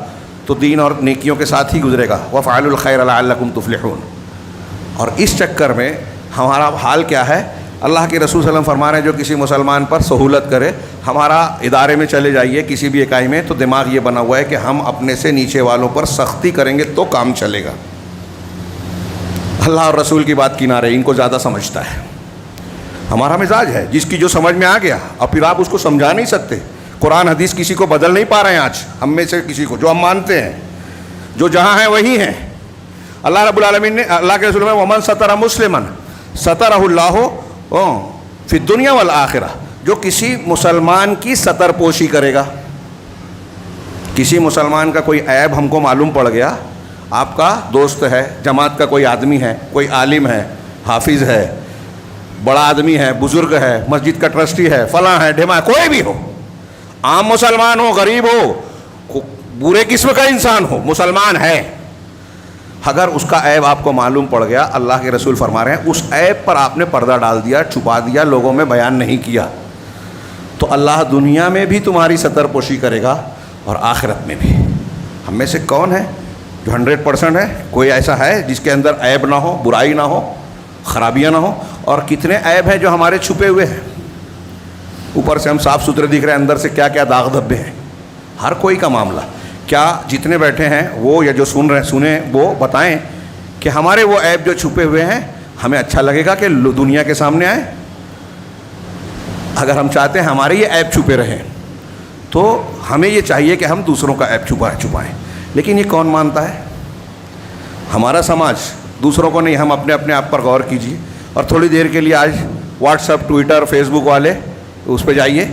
تو دین اور نیکیوں کے ساتھ ہی گزرے گا. وَفْعَلُوا الْخَيْرَ لَعَلَّكُمْ تُفْلِحُونَ. اور اس چکر میں ہمارا حال کیا ہے؟ اللہ کے رسول صلی اللہ علیہ وسلم فرما رہے ہیں جو کسی مسلمان پر سہولت کرے، ہمارا ادارے میں چلے جائیے کسی بھی اکائی میں، تو دماغ یہ بنا ہوا ہے کہ ہم اپنے سے نیچے والوں پر سختی کریں گے تو کام چلے گا. اللہ اور رسول کی بات کنارے، ان کو زیادہ سمجھتا ہے. ہمارا مزاج ہے جس کی جو سمجھ میں آ گیا، اور پھر آپ اس کو سمجھا نہیں سکتے. قرآن حدیث کسی کو بدل نہیں پا رہے ہیں آج ہم میں سے کسی کو، جو ہم مانتے ہیں، جو جہاں ہیں وہی ہیں. اللہ رب العالمین نے، اللہ کے رسول میں، وَمَنْ سَتَرَ مُسْلِمًا سَتَرَهُ اللَّهُ فی الدنیا والآخرہ، جو کسی مسلمان کی ستر پوشی کرے گا. کسی مسلمان کا کوئی عیب ہم کو معلوم پڑ گیا، آپ کا دوست ہے، جماعت کا کوئی آدمی ہے، کوئی عالم ہے، حافظ ہے، بڑا آدمی ہے، بزرگ ہے، مسجد کا ٹرسٹی ہے، فلاں ہے، ڈھیما، کوئی بھی ہو، عام مسلمان ہو، غریب ہو، برے قسم کا انسان ہو، مسلمان ہے، اگر اس کا عیب آپ کو معلوم پڑ گیا، اللہ کے رسول فرما رہے ہیں اس عیب پر آپ نے پردہ ڈال دیا، چھپا دیا، لوگوں میں بیان نہیں کیا، تو اللہ دنیا میں بھی تمہاری ستر پوشی کرے گا اور آخرت میں بھی. ہم میں سے کون ہے جو 100% ہے؟ کوئی ایسا ہے جس کے اندر عیب نہ ہو، برائی نہ ہو، خرابیاں نہ ہو؟ اور کتنے عیب ہیں جو ہمارے چھپے ہوئے ہیں. اوپر سے ہم صاف ستھرے دکھ رہے ہیں، اندر سے کیا کیا داغ دھبے ہیں. ہر کوئی کا معاملہ. کیا جتنے بیٹھے ہیں وہ یا جو سنیں وہ بتائیں کہ ہمارے وہ عیب جو چھپے ہوئے ہیں ہمیں اچھا لگے گا کہ دنیا کے سامنے آئے؟ اگر ہم چاہتے ہیں ہمارے یہ عیب چھپے رہیں تو ہمیں یہ چاہیے کہ ہم دوسروں کا عیب چھپائیں. لیکن یہ کون مانتا ہے؟ ہمارا سماج، دوسروں کو نہیں. ہم اپنے آپ پر غور کیجیے اور تھوڑی دیر کے لیے آج واٹس ایپ، ٹویٹر، فیس بک والے اس پہ جائیے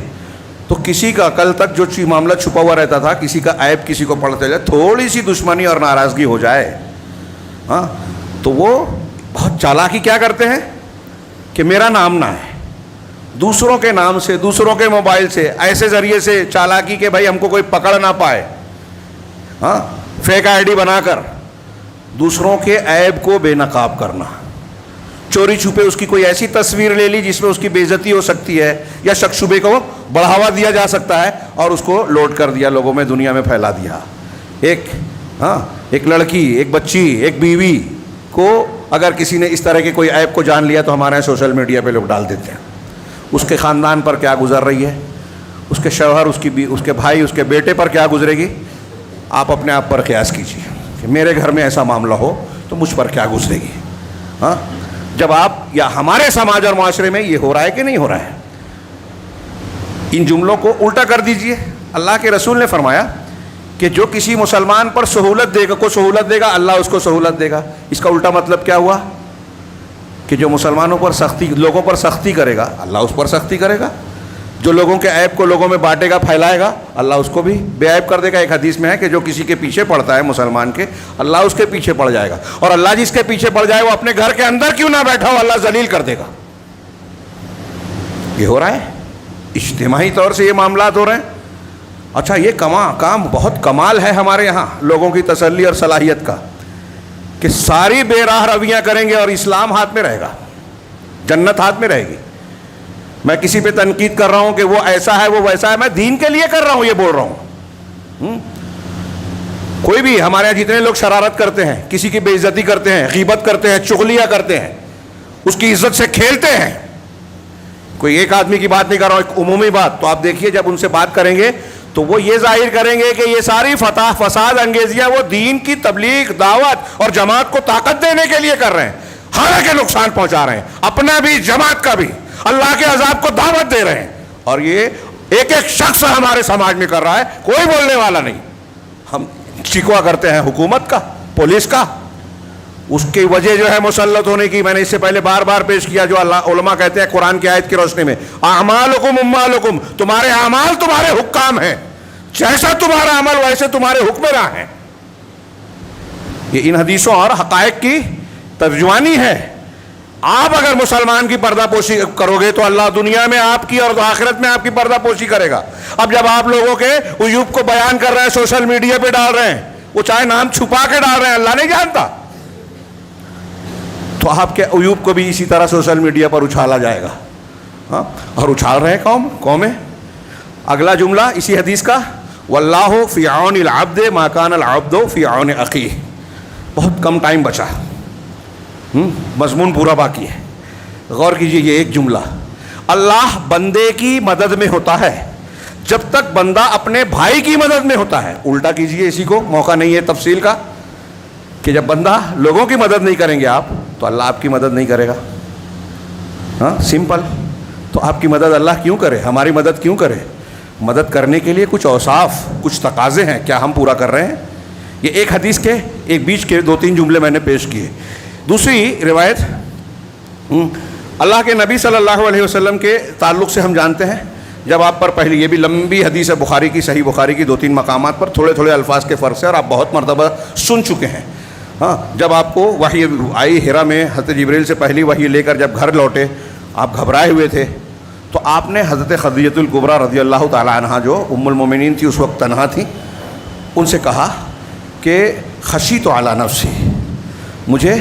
تو کسی کا کل تک جو معاملہ چھپا ہوا رہتا تھا، کسی کا عیب کسی کو پڑھتے جائے، تھوڑی سی دشمنی اور ناراضگی ہو جائے ہاں تو وہ بہت چالاکی کیا کرتے ہیں کہ میرا نام نہ ہے، دوسروں کے نام سے، دوسروں کے موبائل سے، ایسے ذریعے سے چالاکی کہ بھائی ہم کو کوئی پکڑ نہ پائے. ہاں فیک آئی ڈی بنا کر دوسروں کے عیب کو بے نقاب کرنا، چوری چھپے اس کی کوئی ایسی تصویر لے لی جس میں اس کی بے عزتی ہو سکتی ہے یا شک شبے کو بڑھاوا دیا جا سکتا ہے اور اس کو لوڈ کر دیا، لوگوں میں دنیا میں پھیلا دیا. ایک لڑکی، ایک بچی، ایک بیوی کو اگر کسی نے اس طرح کے کوئی عیب کو جان لیا تو ہمارے یہاں سوشل میڈیا پہ لوگ ڈال دیتے ہیں. اس کے خاندان پر کیا گزر رہی ہے، اس کے شوہر، اس کے بھائی، اس کے بیٹے پر کیا گزرے گی. آپ اپنے آپ پر قیاس کیجیے کہ میرے گھر میں ایسا معاملہ ہو تو مجھ پر کیا گزرے گی. ہاں جب آپ یا ہمارے سماج اور معاشرے میں یہ ہو رہا ہے کہ نہیں ہو رہا ہے. ان جملوں کو الٹا کر دیجئے. اللہ کے رسول نے فرمایا کہ جو کسی مسلمان پر سہولت دے گا اللہ اس کو سہولت دے گا. اس کا الٹا مطلب کیا ہوا کہ جو مسلمانوں پر سختی، لوگوں پر سختی کرے گا اللہ اس پر سختی کرے گا. جو لوگوں کے عیب کو لوگوں میں بانٹے گا، پھیلائے گا، اللہ اس کو بھی بے عیب کر دے گا. ایک حدیث میں ہے کہ جو کسی کے پیچھے پڑتا ہے مسلمان کے، اللہ اس کے پیچھے پڑ جائے گا، اور اللہ جس کے پیچھے پڑ جائے وہ اپنے گھر کے اندر کیوں نہ بیٹھا ہو اللہ ذلیل کر دے گا. یہ ہو رہا ہے، اجتماعی طور سے یہ معاملات ہو رہے ہیں. اچھا یہ کام بہت کمال ہے ہمارے یہاں لوگوں کی تسلی اور صلاحیت کا کہ ساری بے راہ رویاں کریں گے اور اسلام ہاتھ میں رہے گا، جنت ہاتھ میں رہے گی. میں کسی پہ تنقید کر رہا ہوں کہ وہ ایسا ہے وہ ویسا ہے، میں دین کے لیے کر رہا ہوں، یہ بول رہا ہوں. کوئی بھی ہمارے یہاں جتنے لوگ شرارت کرتے ہیں، کسی کی بے عزتی کرتے ہیں، غیبت کرتے ہیں، چغلیاں کرتے ہیں، اس کی عزت سے کھیلتے ہیں، کوئی ایک آدمی کی بات نہیں کر رہا ہوں، ایک عمومی بات. تو آپ دیکھیے جب ان سے بات کریں گے تو وہ یہ ظاہر کریں گے کہ یہ ساری فساد انگیزیاں وہ دین کی تبلیغ، دعوت اور جماعت کو طاقت دینے کے لیے کر رہے ہیں، حالانکہ نقصان پہنچا رہے ہیں، اپنا بھی جماعت کا بھی، اللہ کے عذاب کو دعوت دے رہے ہیں. اور یہ ایک شخص ہمارے سماج میں کر رہا ہے، کوئی بولنے والا نہیں. ہم شکوہ کرتے ہیں حکومت کا، پولیس کا، اس کی وجہ جو ہے مسلط ہونے کی. میں نے اس سے پہلے بار بار پیش کیا جو علماء کہتے ہیں قرآن کی آیت کی روشنی میں، اعمالکم اموالکم، تمہارے اعمال تمہارے حکام ہیں، جیسا تمہارا عمل ویسے تمہارے حکمراں ہیں. یہ ان حدیثوں اور حقائق کی ترجمانی ہے. آپ اگر مسلمان کی پردہ پوشی کرو گے تو اللہ دنیا میں آپ کی اور آخرت میں آپ کی پردہ پوشی کرے گا. اب جب آپ لوگوں کے عیوب کو بیان کر رہے ہیں، سوشل میڈیا پہ ڈال رہے ہیں، وہ چاہے نام چھپا کے ڈال رہے ہیں، اللہ نہیں جانتا، تو آپ کے عیوب کو بھی اسی طرح سوشل میڈیا پر اچھالا جائے گا. ہاں اور اچھال رہے ہیں قومیں. اگلا جملہ اسی حدیث کا، واللہ فی عون العبد ما کان العبد فی عون اخیہ. بہت کم ٹائم بچا، مضمون پورا باقی ہے. غور کیجئے یہ ایک جملہ، اللہ بندے کی مدد میں ہوتا ہے جب تک بندہ اپنے بھائی کی مدد میں ہوتا ہے. الٹا کیجئے اسی کو، موقع نہیں ہے تفصیل کا، کہ جب بندہ لوگوں کی مدد نہیں کریں گے آپ تو اللہ آپ کی مدد نہیں کرے گا. ہاں سمپل. تو آپ کی مدد اللہ کیوں کرے، ہماری مدد کیوں کرے؟ مدد کرنے کے لیے کچھ اوصاف، کچھ تقاضے ہیں، کیا ہم پورا کر رہے ہیں؟ یہ ایک حدیث کے ایک بیچ کے 2-3 جملے میں نے پیش کیے. دوسری روایت اللہ کے نبی صلی اللہ علیہ وسلم کے تعلق سے ہم جانتے ہیں. جب آپ پر پہلی، یہ بھی لمبی حدیث ہے بخاری کی، صحیح بخاری کی 2-3 مقامات پر تھوڑے الفاظ کے فرق سے، اور آپ بہت مرتبہ سن چکے ہیں. ہاں جب آپ کو وحی آئی ہیرا میں، حضرت جبریل سے پہلی وحی لے کر جب گھر لوٹے، آپ گھبرائے ہوئے تھے، تو آپ نے حضرت خدیجہ الکبریٰ رضی اللہ تعالی عنہا جو ام المومنین تھی، اس وقت تنہا تھی، ان سے کہا کہ خشیت علی نفسی، مجھے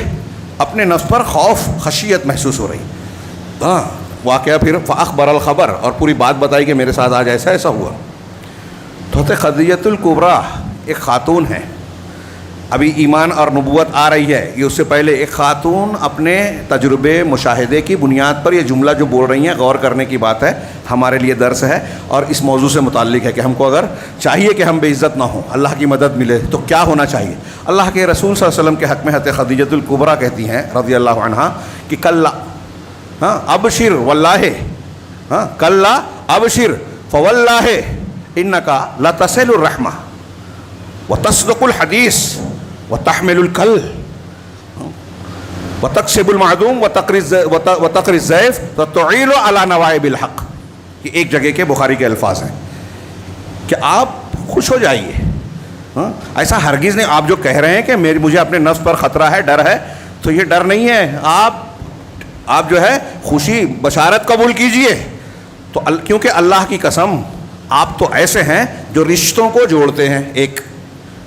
اپنے نفس پر خوف، خشیت محسوس ہو رہی. ہاں واقعہ پھر فاخبر الخبر، اور پوری بات بتائی کہ میرے ساتھ آج ایسا ہوا. تو حضرت خدیجہ الکبریٰ ایک خاتون ہیں، ابھی ایمان اور نبوت آ رہی ہے، یہ اس سے پہلے ایک خاتون اپنے تجربے مشاہدے کی بنیاد پر یہ جملہ جو بول رہی ہیں غور کرنے کی بات ہے، ہمارے لیے درس ہے اور اس موضوع سے متعلق ہے کہ ہم کو اگر چاہیے کہ ہم بے عزت نہ ہوں، اللہ کی مدد ملے تو کیا ہونا چاہیے۔ اللہ کے رسول صلی اللہ علیہ وسلم کے حق میں حضرت خدیجۃ الکبریٰ کہتی ہیں رضی اللہ عنہا کہ کلا ابشر واللہ، کلا ابشر فواللہ انکا لتصل الرحمہ وتصدق الحدیث وتحمل الکل وتکسب المعدوم وتقری الضیف وتعین علی نوائب الحق۔ یہ ایک جگہ کے بخاری کے الفاظ ہیں کہ آپ خوش ہو جائیے، ایسا ہرگز نہیں۔ آپ جو کہہ رہے ہیں کہ مجھے اپنے نفس پر خطرہ ہے، ڈر ہے، تو یہ ڈر نہیں ہے، آپ جو ہے خوشی بشارت قبول کیجئے۔ تو کیونکہ اللہ کی قسم آپ تو ایسے ہیں جو رشتوں کو جوڑتے ہیں۔ ایک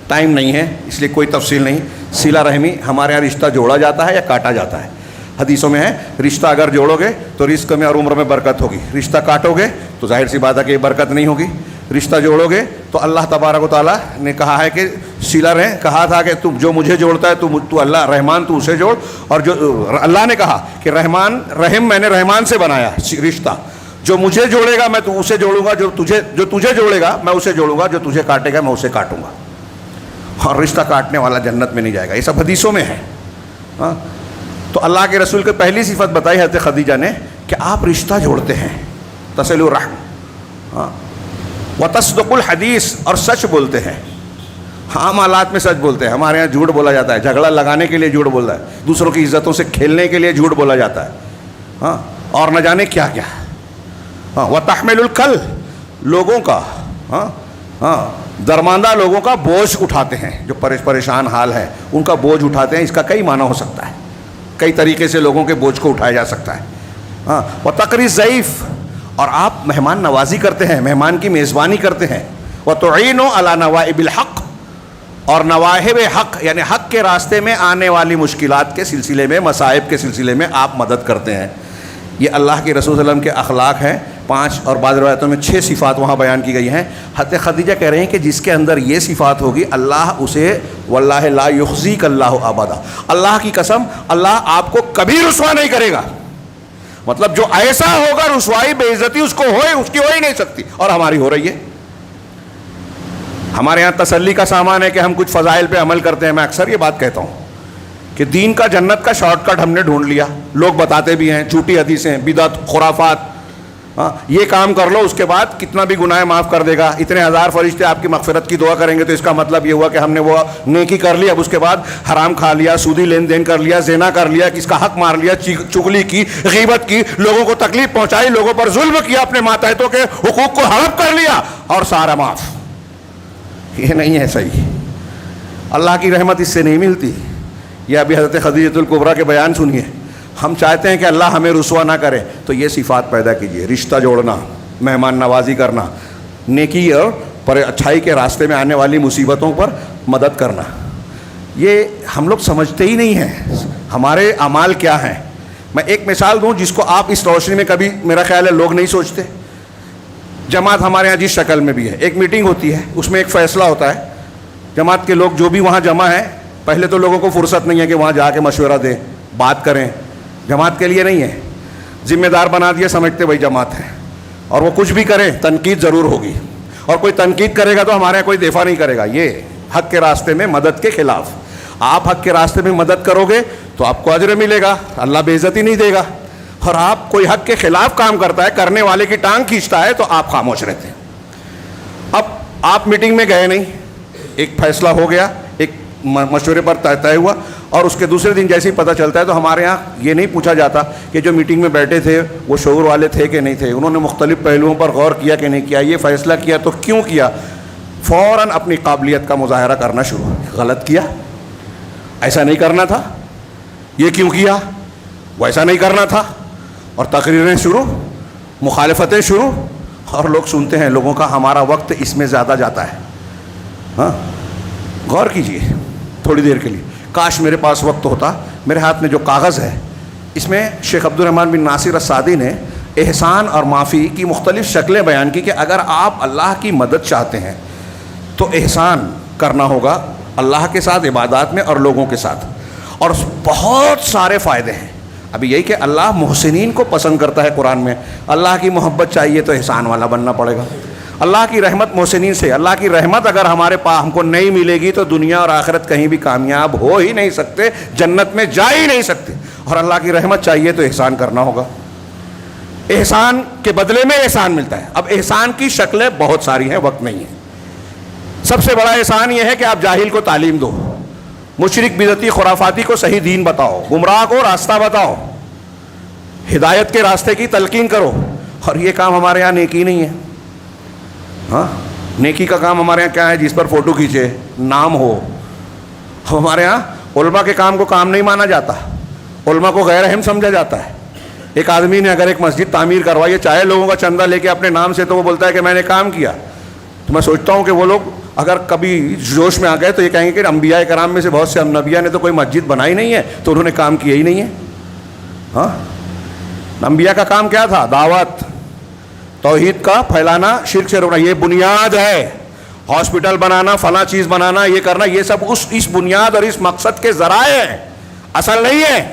ٹائم نہیں ہے اس لیے کوئی تفصیل نہیں، صلہ رحمی ہمارے یہاں رشتہ جوڑا جاتا ہے یا کاٹا جاتا ہے۔ حدیثوں میں ہے رشتہ اگر جوڑو گے تو رزق میں اور عمر میں برکت ہوگی، رشتہ کاٹو گے تو ظاہر سی بات ہے کہ یہ برکت نہیں ہوگی۔ رشتہ جوڑو گے تو اللہ تبارک و تعالیٰ نے کہا ہے کہ صلہ رحم، کہا تھا کہ تم جو مجھے جوڑتا ہے تو اللہ رحمان تو اسے جوڑ، اور جو اللہ نے کہا کہ رحمان رحم میں نے رحمان سے بنایا رشتہ، جو مجھے جوڑے گا میں تو اسے جوڑوں گا، جو تجھے جوڑے گا میں اسے جوڑوں گا، جو تجھے کاٹے گا میں اسے کاٹوں گا، اور رشتہ کاٹنے والا جنت میں نہیں جائے گا۔ یہ سب حدیثوں میں ہے۔ تو اللہ کے رسول کی پہلی صفت بتائی حضرت خدیجہ نے کہ آپ رشتہ جوڑتے ہیں، تصل الرحم وتصدق الحدیث، اور سچ بولتے ہیں، عام حالات میں سچ بولتے ہیں۔ ہمارے یہاں جھوٹ بولا جاتا ہے، جھگڑا لگانے کے لیے جھوٹ بولتا ہے، دوسروں کی عزتوں سے کھیلنے کے لیے جھوٹ بولا جاتا ہے، اور نہ جانے کیا کیا۔ وتحمل الکل، لوگوں کا درماندہ لوگوں کا بوجھ اٹھاتے ہیں، جو پریشان حال ہے ان کا بوجھ اٹھاتے ہیں۔ اس کا کئی معنی ہو سکتا ہے، کئی طریقے سے لوگوں کے بوجھ کو اٹھایا جا سکتا ہے۔ وتقری الضیف، اور آپ مہمان نوازی کرتے ہیں، مہمان کی میزبانی کرتے ہیں۔ وتعین علی نوائب الحق، اور نواہب حق یعنی حق کے راستے میں آنے والی مشکلات کے سلسلے میں، مصائب کے سلسلے میں آپ مدد کرتے ہیں۔ یہ اللہ کے رسول صلی اللہ علیہ وسلم کے اخلاق ہیں، 5 اور بعض روایتوں میں 6 صفات وہاں بیان کی گئی ہیں۔ حضرت خدیجہ کہہ رہے ہیں کہ جس کے اندر یہ صفات ہوگی اللہ اسے واللہ لا یخزیک اللہ ابدا، اللہ کی قسم اللہ آپ کو کبھی رسوا نہیں کرے گا۔ مطلب جو ایسا ہوگا رسوائی بے عزتی اس کی ہو ہی نہیں سکتی، اور ہماری ہو رہی ہے۔ ہمارے یہاں تسلی کا سامان ہے کہ ہم کچھ فضائل پہ عمل کرتے ہیں۔ میں اکثر یہ بات کہتا ہوں کہ دین کا جنت کا شارٹ کٹ ہم نے ڈھونڈ لیا، لوگ بتاتے بھی ہیں، جھوٹی حدیثیں، بدعت، خرافات، یہ کام کر لو اس کے بعد کتنا بھی گناہ معاف کر دے گا، اتنے ہزار فرشتے آپ کی مغفرت کی دعا کریں گے، تو اس کا مطلب یہ ہوا کہ ہم نے وہ نیکی کر لی، اب اس کے بعد حرام کھا لیا، سودی لین دین کر لیا، زنا کر لیا، کس کا حق مار لیا، چغلی کی، غیبت کی، لوگوں کو تکلیف پہنچائی، لوگوں پر ظلم کیا، اپنے ماتحتوں کے حقوق کو ہڑپ کر لیا اور سارا معاف۔ یہ نہیں ہے صحیح، اللہ کی رحمت اس سے نہیں ملتی۔ یہ ابھی حضرت خدیجۃ الکبریٰ کے بیان سنیے۔ ہم چاہتے ہیں کہ اللہ ہمیں رسوا نہ کرے تو یہ صفات پیدا کیجیے، رشتہ جوڑنا، مہمان نوازی کرنا، نیکی اور اچھائی کے راستے میں آنے والی مصیبتوں پر مدد کرنا۔ یہ ہم لوگ سمجھتے ہی نہیں ہیں ہمارے اعمال کیا ہیں۔ میں ایک مثال دوں جس کو آپ اس روشنی میں کبھی میرا خیال ہے لوگ نہیں سوچتے۔ جماعت ہمارے یہاں جس شکل میں بھی ہے، ایک میٹنگ ہوتی ہے، اس میں ایک فیصلہ ہوتا ہے، جماعت کے لوگ جو بھی وہاں جمع ہیں، پہلے تو لوگوں کو فرصت نہیں ہے کہ وہاں جا کے مشورہ دیں، بات کریں، جماعت کے لیے نہیں ہے، ذمہ دار بنا دیا، سمجھتے بھائی جماعت ہے، اور وہ کچھ بھی کریں تنقید ضرور ہوگی، اور کوئی تنقید کرے گا تو ہمارے یہاں کوئی دفاع نہیں کرے گا۔ یہ حق کے راستے میں مدد کے خلاف۔ آپ حق کے راستے میں مدد کرو گے تو آپ کو اجر ملے گا، اللہ بے عزتی نہیں دے گا، اور آپ کوئی حق کے خلاف کام کرتا ہے، کرنے والے کی ٹانگ کھینچتا ہے، تو آپ خاموش رہتے ہیں۔ اب آپ میٹنگ میں گئے نہیں، ایک فیصلہ ہو گیا، ایک مشورے پر طے ہوا، اور اس کے دوسرے دن جیسے ہی پتہ چلتا ہے تو ہمارے یہاں یہ نہیں پوچھا جاتا کہ جو میٹنگ میں بیٹھے تھے وہ شعور والے تھے کہ نہیں تھے، انہوں نے مختلف پہلوؤں پر غور کیا کہ نہیں کیا، یہ فیصلہ کیا تو کیوں کیا۔ فوراً اپنی قابلیت کا مظاہرہ کرنا شروع، غلط کیا، ایسا نہیں کرنا تھا، یہ کیوں کیا، وہ ایسا نہیں کرنا تھا، اور تقریریں شروع، مخالفتیں شروع، اور لوگ سنتے ہیں۔ لوگوں کا ہمارا وقت اس میں زیادہ جاتا ہے۔ ہاں، غور کیجئے تھوڑی دیر کے لیے، کاش میرے پاس وقت ہوتا۔ میرے ہاتھ میں جو کاغذ ہے اس میں شیخ عبد الرحمن بن ناصر السعدی نے احسان اور معافی کی مختلف شکلیں بیان کی کہ اگر آپ اللہ کی مدد چاہتے ہیں تو احسان کرنا ہوگا، اللہ کے ساتھ، عبادات میں اور لوگوں کے ساتھ، اور بہت سارے فائدے ہیں. ابھی یہی کہ اللہ محسنین کو پسند کرتا ہے. قرآن میں اللہ کی محبت چاہیے تو احسان والا بننا پڑے گا. اللہ کی رحمت محسنین سے. اللہ کی رحمت اگر ہمارے پاس ہم کو نہیں ملے گی تو دنیا اور آخرت کہیں بھی کامیاب ہو ہی نہیں سکتے، جنت میں جا ہی نہیں سکتے. اور اللہ کی رحمت چاہیے تو احسان کرنا ہوگا. احسان کے بدلے میں احسان ملتا ہے. اب احسان کی شکلیں بہت ساری ہیں، وقت نہیں ہے. سب سے بڑا احسان یہ ہے کہ آپ جاہل کو تعلیم دو، مشرک بدعتی خرافاتی کو صحیح دین بتاؤ، گمراہ کو راستہ بتاؤ، ہدایت کے راستے کی تلقین کرو. اور یہ کام ہمارے یہاں نیکی نہیں ہے. ہاں، نیکی کا کام ہمارے یہاں کیا ہے؟ جس پر فوٹو کھینچے، نام ہو. ہمارے یہاں علماء کے کام کو کام نہیں مانا جاتا، علماء کو غیر اہم سمجھا جاتا ہے. ایک آدمی نے اگر ایک مسجد تعمیر کروائی ہے، چاہے لوگوں کا چندہ لے کے اپنے نام سے، تو وہ بولتا ہے کہ میں نے کام کیا. تو میں سوچتا ہوں کہ وہ لوگ اگر کبھی جوش میں آ گئے تو یہ کہیں گے کہ انبیاء کرام میں سے بہت سے انبیاء نے تو کوئی مسجد بنائی نہیں ہے، تو انہوں نے کام کیا ہی نہیں ہے. ہاں، انبیاء کا کام کیا تھا؟ دعوت، توحید کا پھیلانا، شرک سے روکنا. یہ بنیاد ہے. ہاسپٹل بنانا، فلاں چیز بنانا، یہ کرنا، یہ سب اس بنیاد اور اس مقصد کے ذرائع ہیں، اصل نہیں ہے.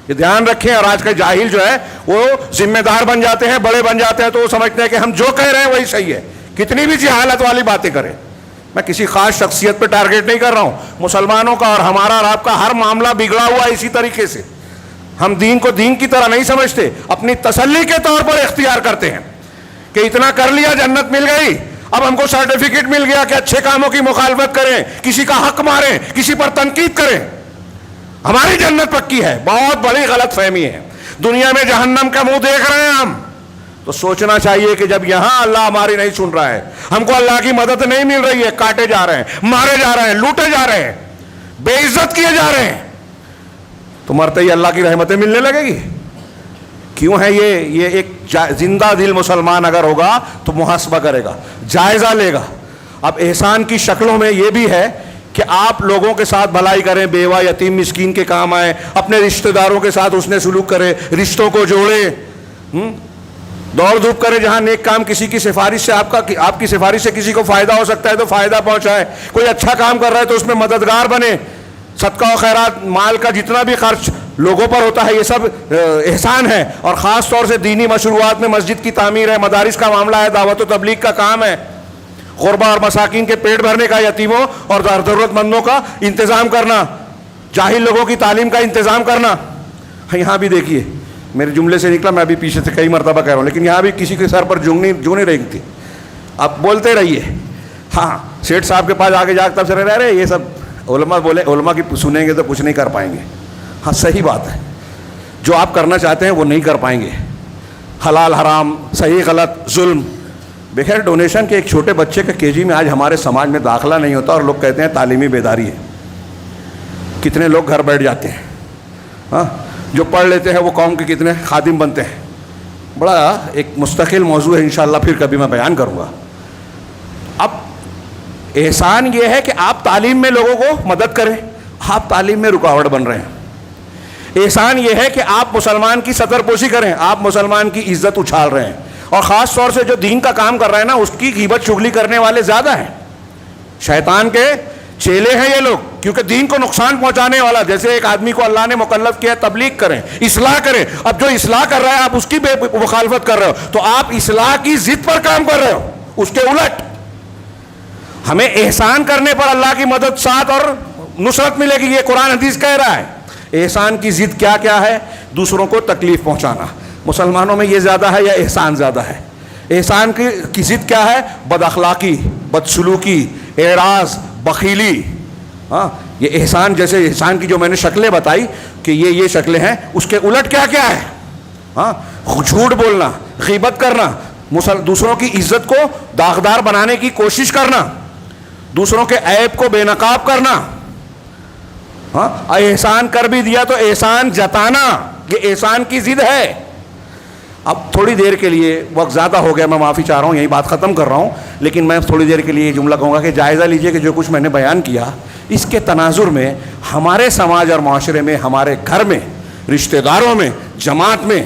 یہ دھیان رکھیں. اور آج کے جاہل جو ہے وہ ذمہ دار بن جاتے ہیں، بڑے بن جاتے ہیں، تو وہ سمجھتے ہیں کہ ہم جو کہہ رہے ہیں وہی صحیح ہے، کتنی بھی جہالت والی باتیں کریں. میں کسی خاص شخصیت پہ ٹارگیٹ نہیں کر رہا ہوں. مسلمانوں کا اور ہمارا اور آپ کا ہر معاملہ بگڑا ہوا ہے اسی طریقے سے. ہم دین کو دین کی طرح نہیں سمجھتے، اپنی تسلی کے طور پر اختیار کرتے ہیں کہ اتنا کر لیا، جنت مل گئی، اب ہم کو سرٹیفکیٹ مل گیا کہ اچھے کاموں کی مخالفت کریں، کسی کا حق ماریں، کسی پر تنقید کریں، ہماری جنت پکی ہے. بہت بڑی غلط فہمی ہے. دنیا میں جہنم کا منہ دیکھ رہے ہیں ہم، تو سوچنا چاہیے کہ جب یہاں اللہ ہماری نہیں سن رہا ہے، ہم کو اللہ کی مدد نہیں مل رہی ہے، کاٹے جا رہے ہیں، مارے جا رہے ہیں، لوٹے جا رہے ہیں، بے عزت کیے جا رہے ہیں، تو مرتے ہی اللہ کی رحمتیں ملنے لگے گی. کیوں ہے یہ ایک زندہ دل مسلمان اگر ہوگا تو محاسبہ کرے گا، جائزہ لے گا. اب احسان کی شکلوں میں یہ بھی ہے کہ آپ لوگوں کے ساتھ بھلائی کریں، بیوہ، یتیم، مسکین کے کام آئیں، اپنے رشتہ داروں کے ساتھ اس نے سلوک کرے، رشتوں کو جوڑے، دوڑ دھوپ کرے. جہاں نیک کام کسی کی سفارش سے آپ کی سفارش سے کسی کو فائدہ ہو سکتا ہے تو فائدہ پہنچائے. کوئی اچھا کام کر رہا ہے تو اس میں مددگار بنے. صدقہ و خیرات، مال کا جتنا بھی خرچ لوگوں پر ہوتا ہے، یہ سب احسان ہے. اور خاص طور سے دینی مشروعات میں مسجد کی تعمیر ہے، مدارس کا معاملہ ہے، دعوت و تبلیغ کا کام ہے، غربا اور مساکین کے پیٹ بھرنے کا، یتیموں اور ضرورت مندوں کا انتظام کرنا، جاہل لوگوں کی تعلیم کا انتظام کرنا. یہاں بھی دیکھیے، میرے جملے سے نکلا، میں ابھی پیچھے سے کئی مرتبہ کہہ رہا ہوں، لیکن یہاں بھی کسی کے سر پر جو نہیں رہی تھی. آپ بولتے رہیے. ہاں، سیٹھ صاحب کے پاس آگے جا کے تب سے رہ رہے، یہ سب علماء بولے، علماء کی سنیں گے تو کچھ نہیں کر پائیں گے. ہاں صحیح بات ہے، جو آپ کرنا چاہتے ہیں وہ نہیں کر پائیں گے. حلال حرام، صحیح غلط، ظلم. بخیر ڈونیشن کے ایک چھوٹے بچے کا کے جی میں آج ہمارے سماج میں داخلہ نہیں ہوتا اور لوگ کہتے ہیں تعلیمی بیداری ہے. کتنے لوگ گھر بیٹھ جاتے ہیں. ہاں، جو پڑھ لیتے ہیں وہ قوم کے کتنے خادم بنتے ہیں. بڑا ایک مستقل موضوع ہے، انشاءاللہ پھر کبھی میں بیان کروں گا. اب احسان یہ ہے کہ آپ تعلیم میں لوگوں کو مدد کریں، آپ تعلیم میں رکاوٹ بن رہے ہیں. احسان یہ ہے کہ آپ مسلمان کی سطر پوشی کریں، آپ مسلمان کی عزت اچھال رہے ہیں. اور خاص طور سے جو دین کا کام کر رہے ہیں نا، اس کی غیبت چغلی کرنے والے زیادہ ہیں. شیطان کے چیلے ہیں یہ لوگ، کیونکہ دین کو نقصان پہنچانے والا. جیسے ایک آدمی کو اللہ نے مکلف کیا تبلیغ کریں، اصلاح کریں. اب جو اصلاح کر رہا ہے آپ اس کی مخالفت کر رہے ہو، تو آپ اصلاح کی ضد پر کام کر رہے ہو. اس کے الٹ ہمیں احسان کرنے پر اللہ کی مدد، ساتھ اور نصرت ملے گی. یہ قرآن حدیث کہہ رہا ہے. احسان کی ضد کیا کیا ہے؟ دوسروں کو تکلیف پہنچانا. مسلمانوں میں یہ زیادہ ہے یا احسان زیادہ ہے؟ احسان کی ضد کیا ہے؟ بد اخلاقی، بدسلوکی، اعراض، بخیلی. ہاں، یہ احسان، جیسے احسان کی جو میں نے شکلیں بتائی کہ یہ شکلیں ہیں، اس کے الٹ کیا کیا ہے؟ ہاں، جھوٹ بولنا، غیبت کرنا، دوسروں کی عزت کو داغدار بنانے کی کوشش کرنا، دوسروں کے عیب کو بے نقاب کرنا. ہاں، احسان کر بھی دیا تو احسان جتانا، یہ احسان کی ضد ہے. اب تھوڑی دیر کے لیے، وقت زیادہ ہو گیا، میں معافی چاہ رہا ہوں، یہی بات ختم کر رہا ہوں، لیکن میں تھوڑی دیر کے لیے یہ جملہ کہوں گا کہ جائزہ لیجئے کہ جو کچھ میں نے بیان کیا، اس کے تناظر میں ہمارے سماج اور معاشرے میں، ہمارے گھر میں، رشتہ داروں میں، جماعت میں،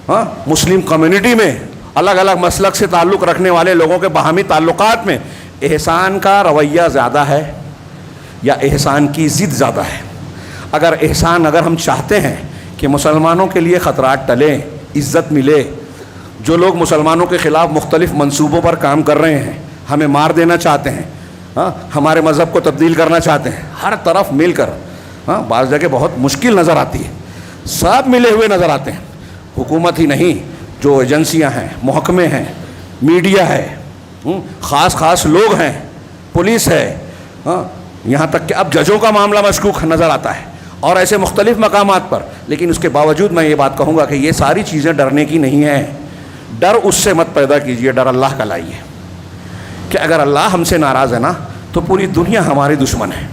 ہاں، مسلم کمیونٹی میں، الگ الگ مسلک سے تعلق رکھنے والے لوگوں کے باہمی تعلقات میں احسان کا رویہ زیادہ ہے یا احسان کی ضد زیادہ ہے؟ اگر ہم چاہتے ہیں کہ مسلمانوں کے لیے خطرات ٹلیں، عزت ملے، جو لوگ مسلمانوں کے خلاف مختلف منصوبوں پر کام کر رہے ہیں، ہمیں مار دینا چاہتے ہیں، ہمارے مذہب کو تبدیل کرنا چاہتے ہیں، ہر طرف مل کر، بعض جگہ بہت مشکل نظر آتی ہے، سب ملے ہوئے نظر آتے ہیں، حکومت ہی نہیں، جو ایجنسیاں ہیں، محکمے ہیں، میڈیا ہے، خاص لوگ ہیں، پولیس ہے، یہاں تک کہ اب ججوں کا معاملہ مشکوک نظر آتا ہے، اور ایسے مختلف مقامات پر. لیکن اس کے باوجود میں یہ بات کہوں گا کہ یہ ساری چیزیں ڈرنے کی نہیں ہیں. ڈر اس سے مت پیدا کیجئے، ڈر اللہ کا لائیے کہ اگر اللہ ہم سے ناراض ہے نا تو پوری دنیا ہماری دشمن ہے،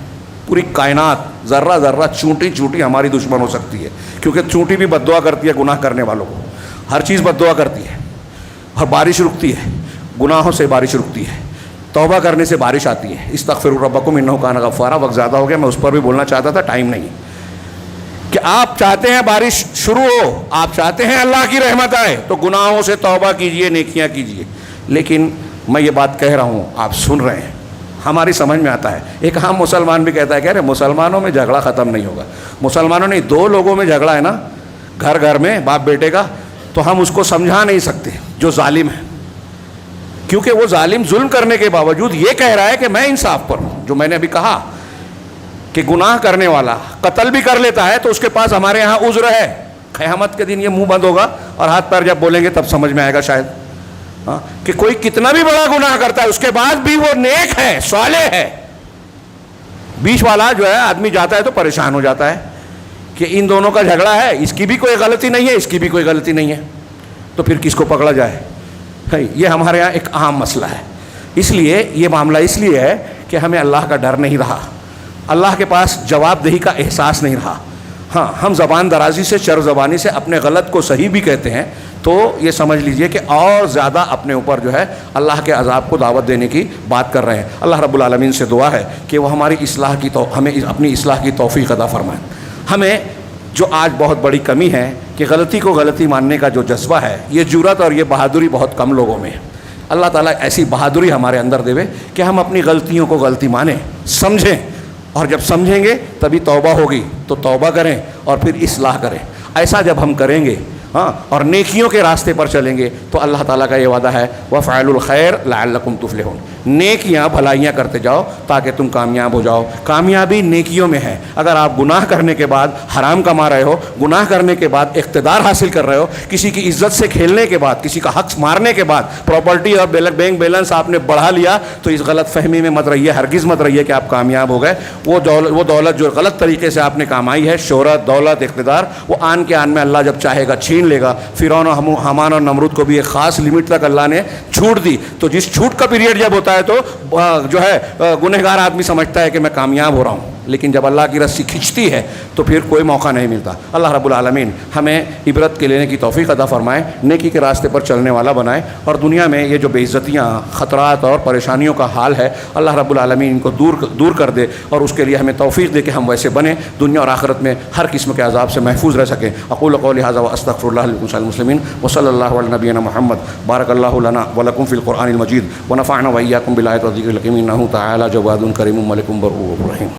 پوری کائنات ذرہ ذرہ چونٹی چونٹی ہماری دشمن ہو سکتی ہے، کیونکہ چونٹی بھی بد دعا کرتی ہے گناہ کرنے والوں کو، ہر چیز بد دعا کرتی ہے، اور بارش رکتی ہے، گناہوں سے بارش رکتی ہے، توبہ کرنے سے بارش آتی ہے. استغفروا ربکم انہ کان غفارا. وقت زیادہ ہو گیا، میں اس پر بھی بولنا چاہتا تھا، ٹائم نہیں. کہ آپ چاہتے ہیں بارش شروع ہو، آپ چاہتے ہیں اللہ کی رحمت آئے، تو گناہوں سے توبہ کیجئے، نیکیاں کیجئے. لیکن میں یہ بات کہہ رہا ہوں، آپ سن رہے ہیں، ہماری سمجھ میں آتا ہے. ایک عام مسلمان بھی کہتا ہے کہ ارے مسلمانوں میں جھگڑا ختم نہیں ہوگا. مسلمانوں نہیں، دو لوگوں میں جھگڑا ہے نا، گھر میں باپ بیٹے کا، تو ہم اس کو سمجھا نہیں سکتے جو ظالم ہے، کیونکہ وہ ظالم ظلم کرنے کے باوجود یہ کہہ رہا ہے کہ میں انصاف پر ہوں. جو میں نے ابھی کہا کہ گناہ کرنے والا قتل بھی کر لیتا ہے تو اس کے پاس ہمارے ہاں عذر ہے. قیامت کے دن یہ منہ بند ہوگا اور ہاتھ پیر جب بولیں گے تب سمجھ میں آئے گا شاید، کہ کوئی کتنا بھی بڑا گناہ کرتا ہے اس کے بعد بھی وہ نیک ہے، صالح ہے. بیچ والا جو ہے آدمی جاتا ہے تو پریشان ہو جاتا ہے کہ ان دونوں کا جھگڑا ہے، اس کی بھی کوئی غلطی نہیں ہے، اس کی بھی کوئی غلطی نہیں ہے، تو پھر کس کو پکڑا جائے. یہ ہمارے ہاں ایک اہم مسئلہ ہے. اس لیے یہ معاملہ اس لیے ہے کہ ہمیں اللہ کا ڈر نہیں رہا، اللہ کے پاس جواب دہی کا احساس نہیں رہا. ہاں، ہم زبان درازی سے، چر زبانی سے اپنے غلط کو صحیح بھی کہتے ہیں، تو یہ سمجھ لیجئے کہ اور زیادہ اپنے اوپر جو ہے اللہ کے عذاب کو دعوت دینے کی بات کر رہے ہیں. اللہ رب العالمین سے دعا ہے کہ وہ ہماری ہمیں اپنی اصلاح کی توفیق عطا فرمائیں. ہمیں جو آج بہت بڑی کمی ہے کہ غلطی کو غلطی ماننے کا جو جذبہ ہے، یہ جرأت اور یہ بہادری بہت کم لوگوں میں ہے. اللہ تعالیٰ ایسی بہادری ہمارے اندر دے کہ ہم اپنی غلطیوں کو غلطی مانیں، سمجھیں، اور جب سمجھیں گے تبھی توبہ ہوگی، تو توبہ کریں اور پھر اصلاح کریں. ایسا جب ہم کریں گے اور نیکیوں کے راستے پر چلیں گے تو اللہ تعالیٰ کا یہ وعدہ ہے وَفْعَلُوا الْخَيْرَ لَعَلَّكُمْ تُفْلِحُونَ. نیکیاں بھلائیاں کرتے جاؤ تاکہ تم کامیاب ہو جاؤ. کامیابی نیکیوں میں ہے. اگر آپ گناہ کرنے کے بعد حرام کما رہے ہو، گناہ کرنے کے بعد اقتدار حاصل کر رہے ہو، کسی کی عزت سے کھیلنے کے بعد، کسی کا حق مارنے کے بعد پراپرٹی اور بینک بیلنس آپ نے بڑھا لیا، تو اس غلط فہمی میں مت رہیے، ہرگز مت رہیے کہ آپ کامیاب ہو گئے. وہ دولت جو غلط طریقے سے آپ نے کمائی ہے، شہرت، دولت، اقتدار، وہ آن کے آن میں اللہ جب چاہے گا چھین لے گا. فرعون اور حامان اور نمرود کو بھی ایک خاص لمٹ تک اللہ نے چھوٹ دی. تو جس چھوٹ کا پیریڈ جب ہوتا ہے تو جو ہے گنہگار آدمی سمجھتا ہے کہ میں کامیاب ہو رہا ہوں، لیکن جب اللہ کی رسی کھنچتی ہے تو پھر کوئی موقع نہیں ملتا. اللہ رب العالمین ہمیں عبرت کے لینے کی توفیق عطا فرمائے، نیکی کے راستے پر چلنے والا بنائے، اور دنیا میں یہ جو بے عزتیاں، خطرات اور پریشانیوں کا حال ہے، اللہ رب العالمین ان کو دور کر دے، اور اس کے لیے ہمیں توفیق دے کہ ہم ویسے بنیں، دنیا اور آخرت میں ہر قسم کے عذاب سے محفوظ رہ سکیں. اقول قولی ھذا واستغفر اللہ لکم ولسائر المسلمین وصلی اللہ علی نبینا محمد. بارک اللہ لنا ولکم فی القرآن المجید ونفعنا وإیاکم بالآیات والذکر الحکیم. انہ تعالی جواد کریم ملک برؤوف رحیم.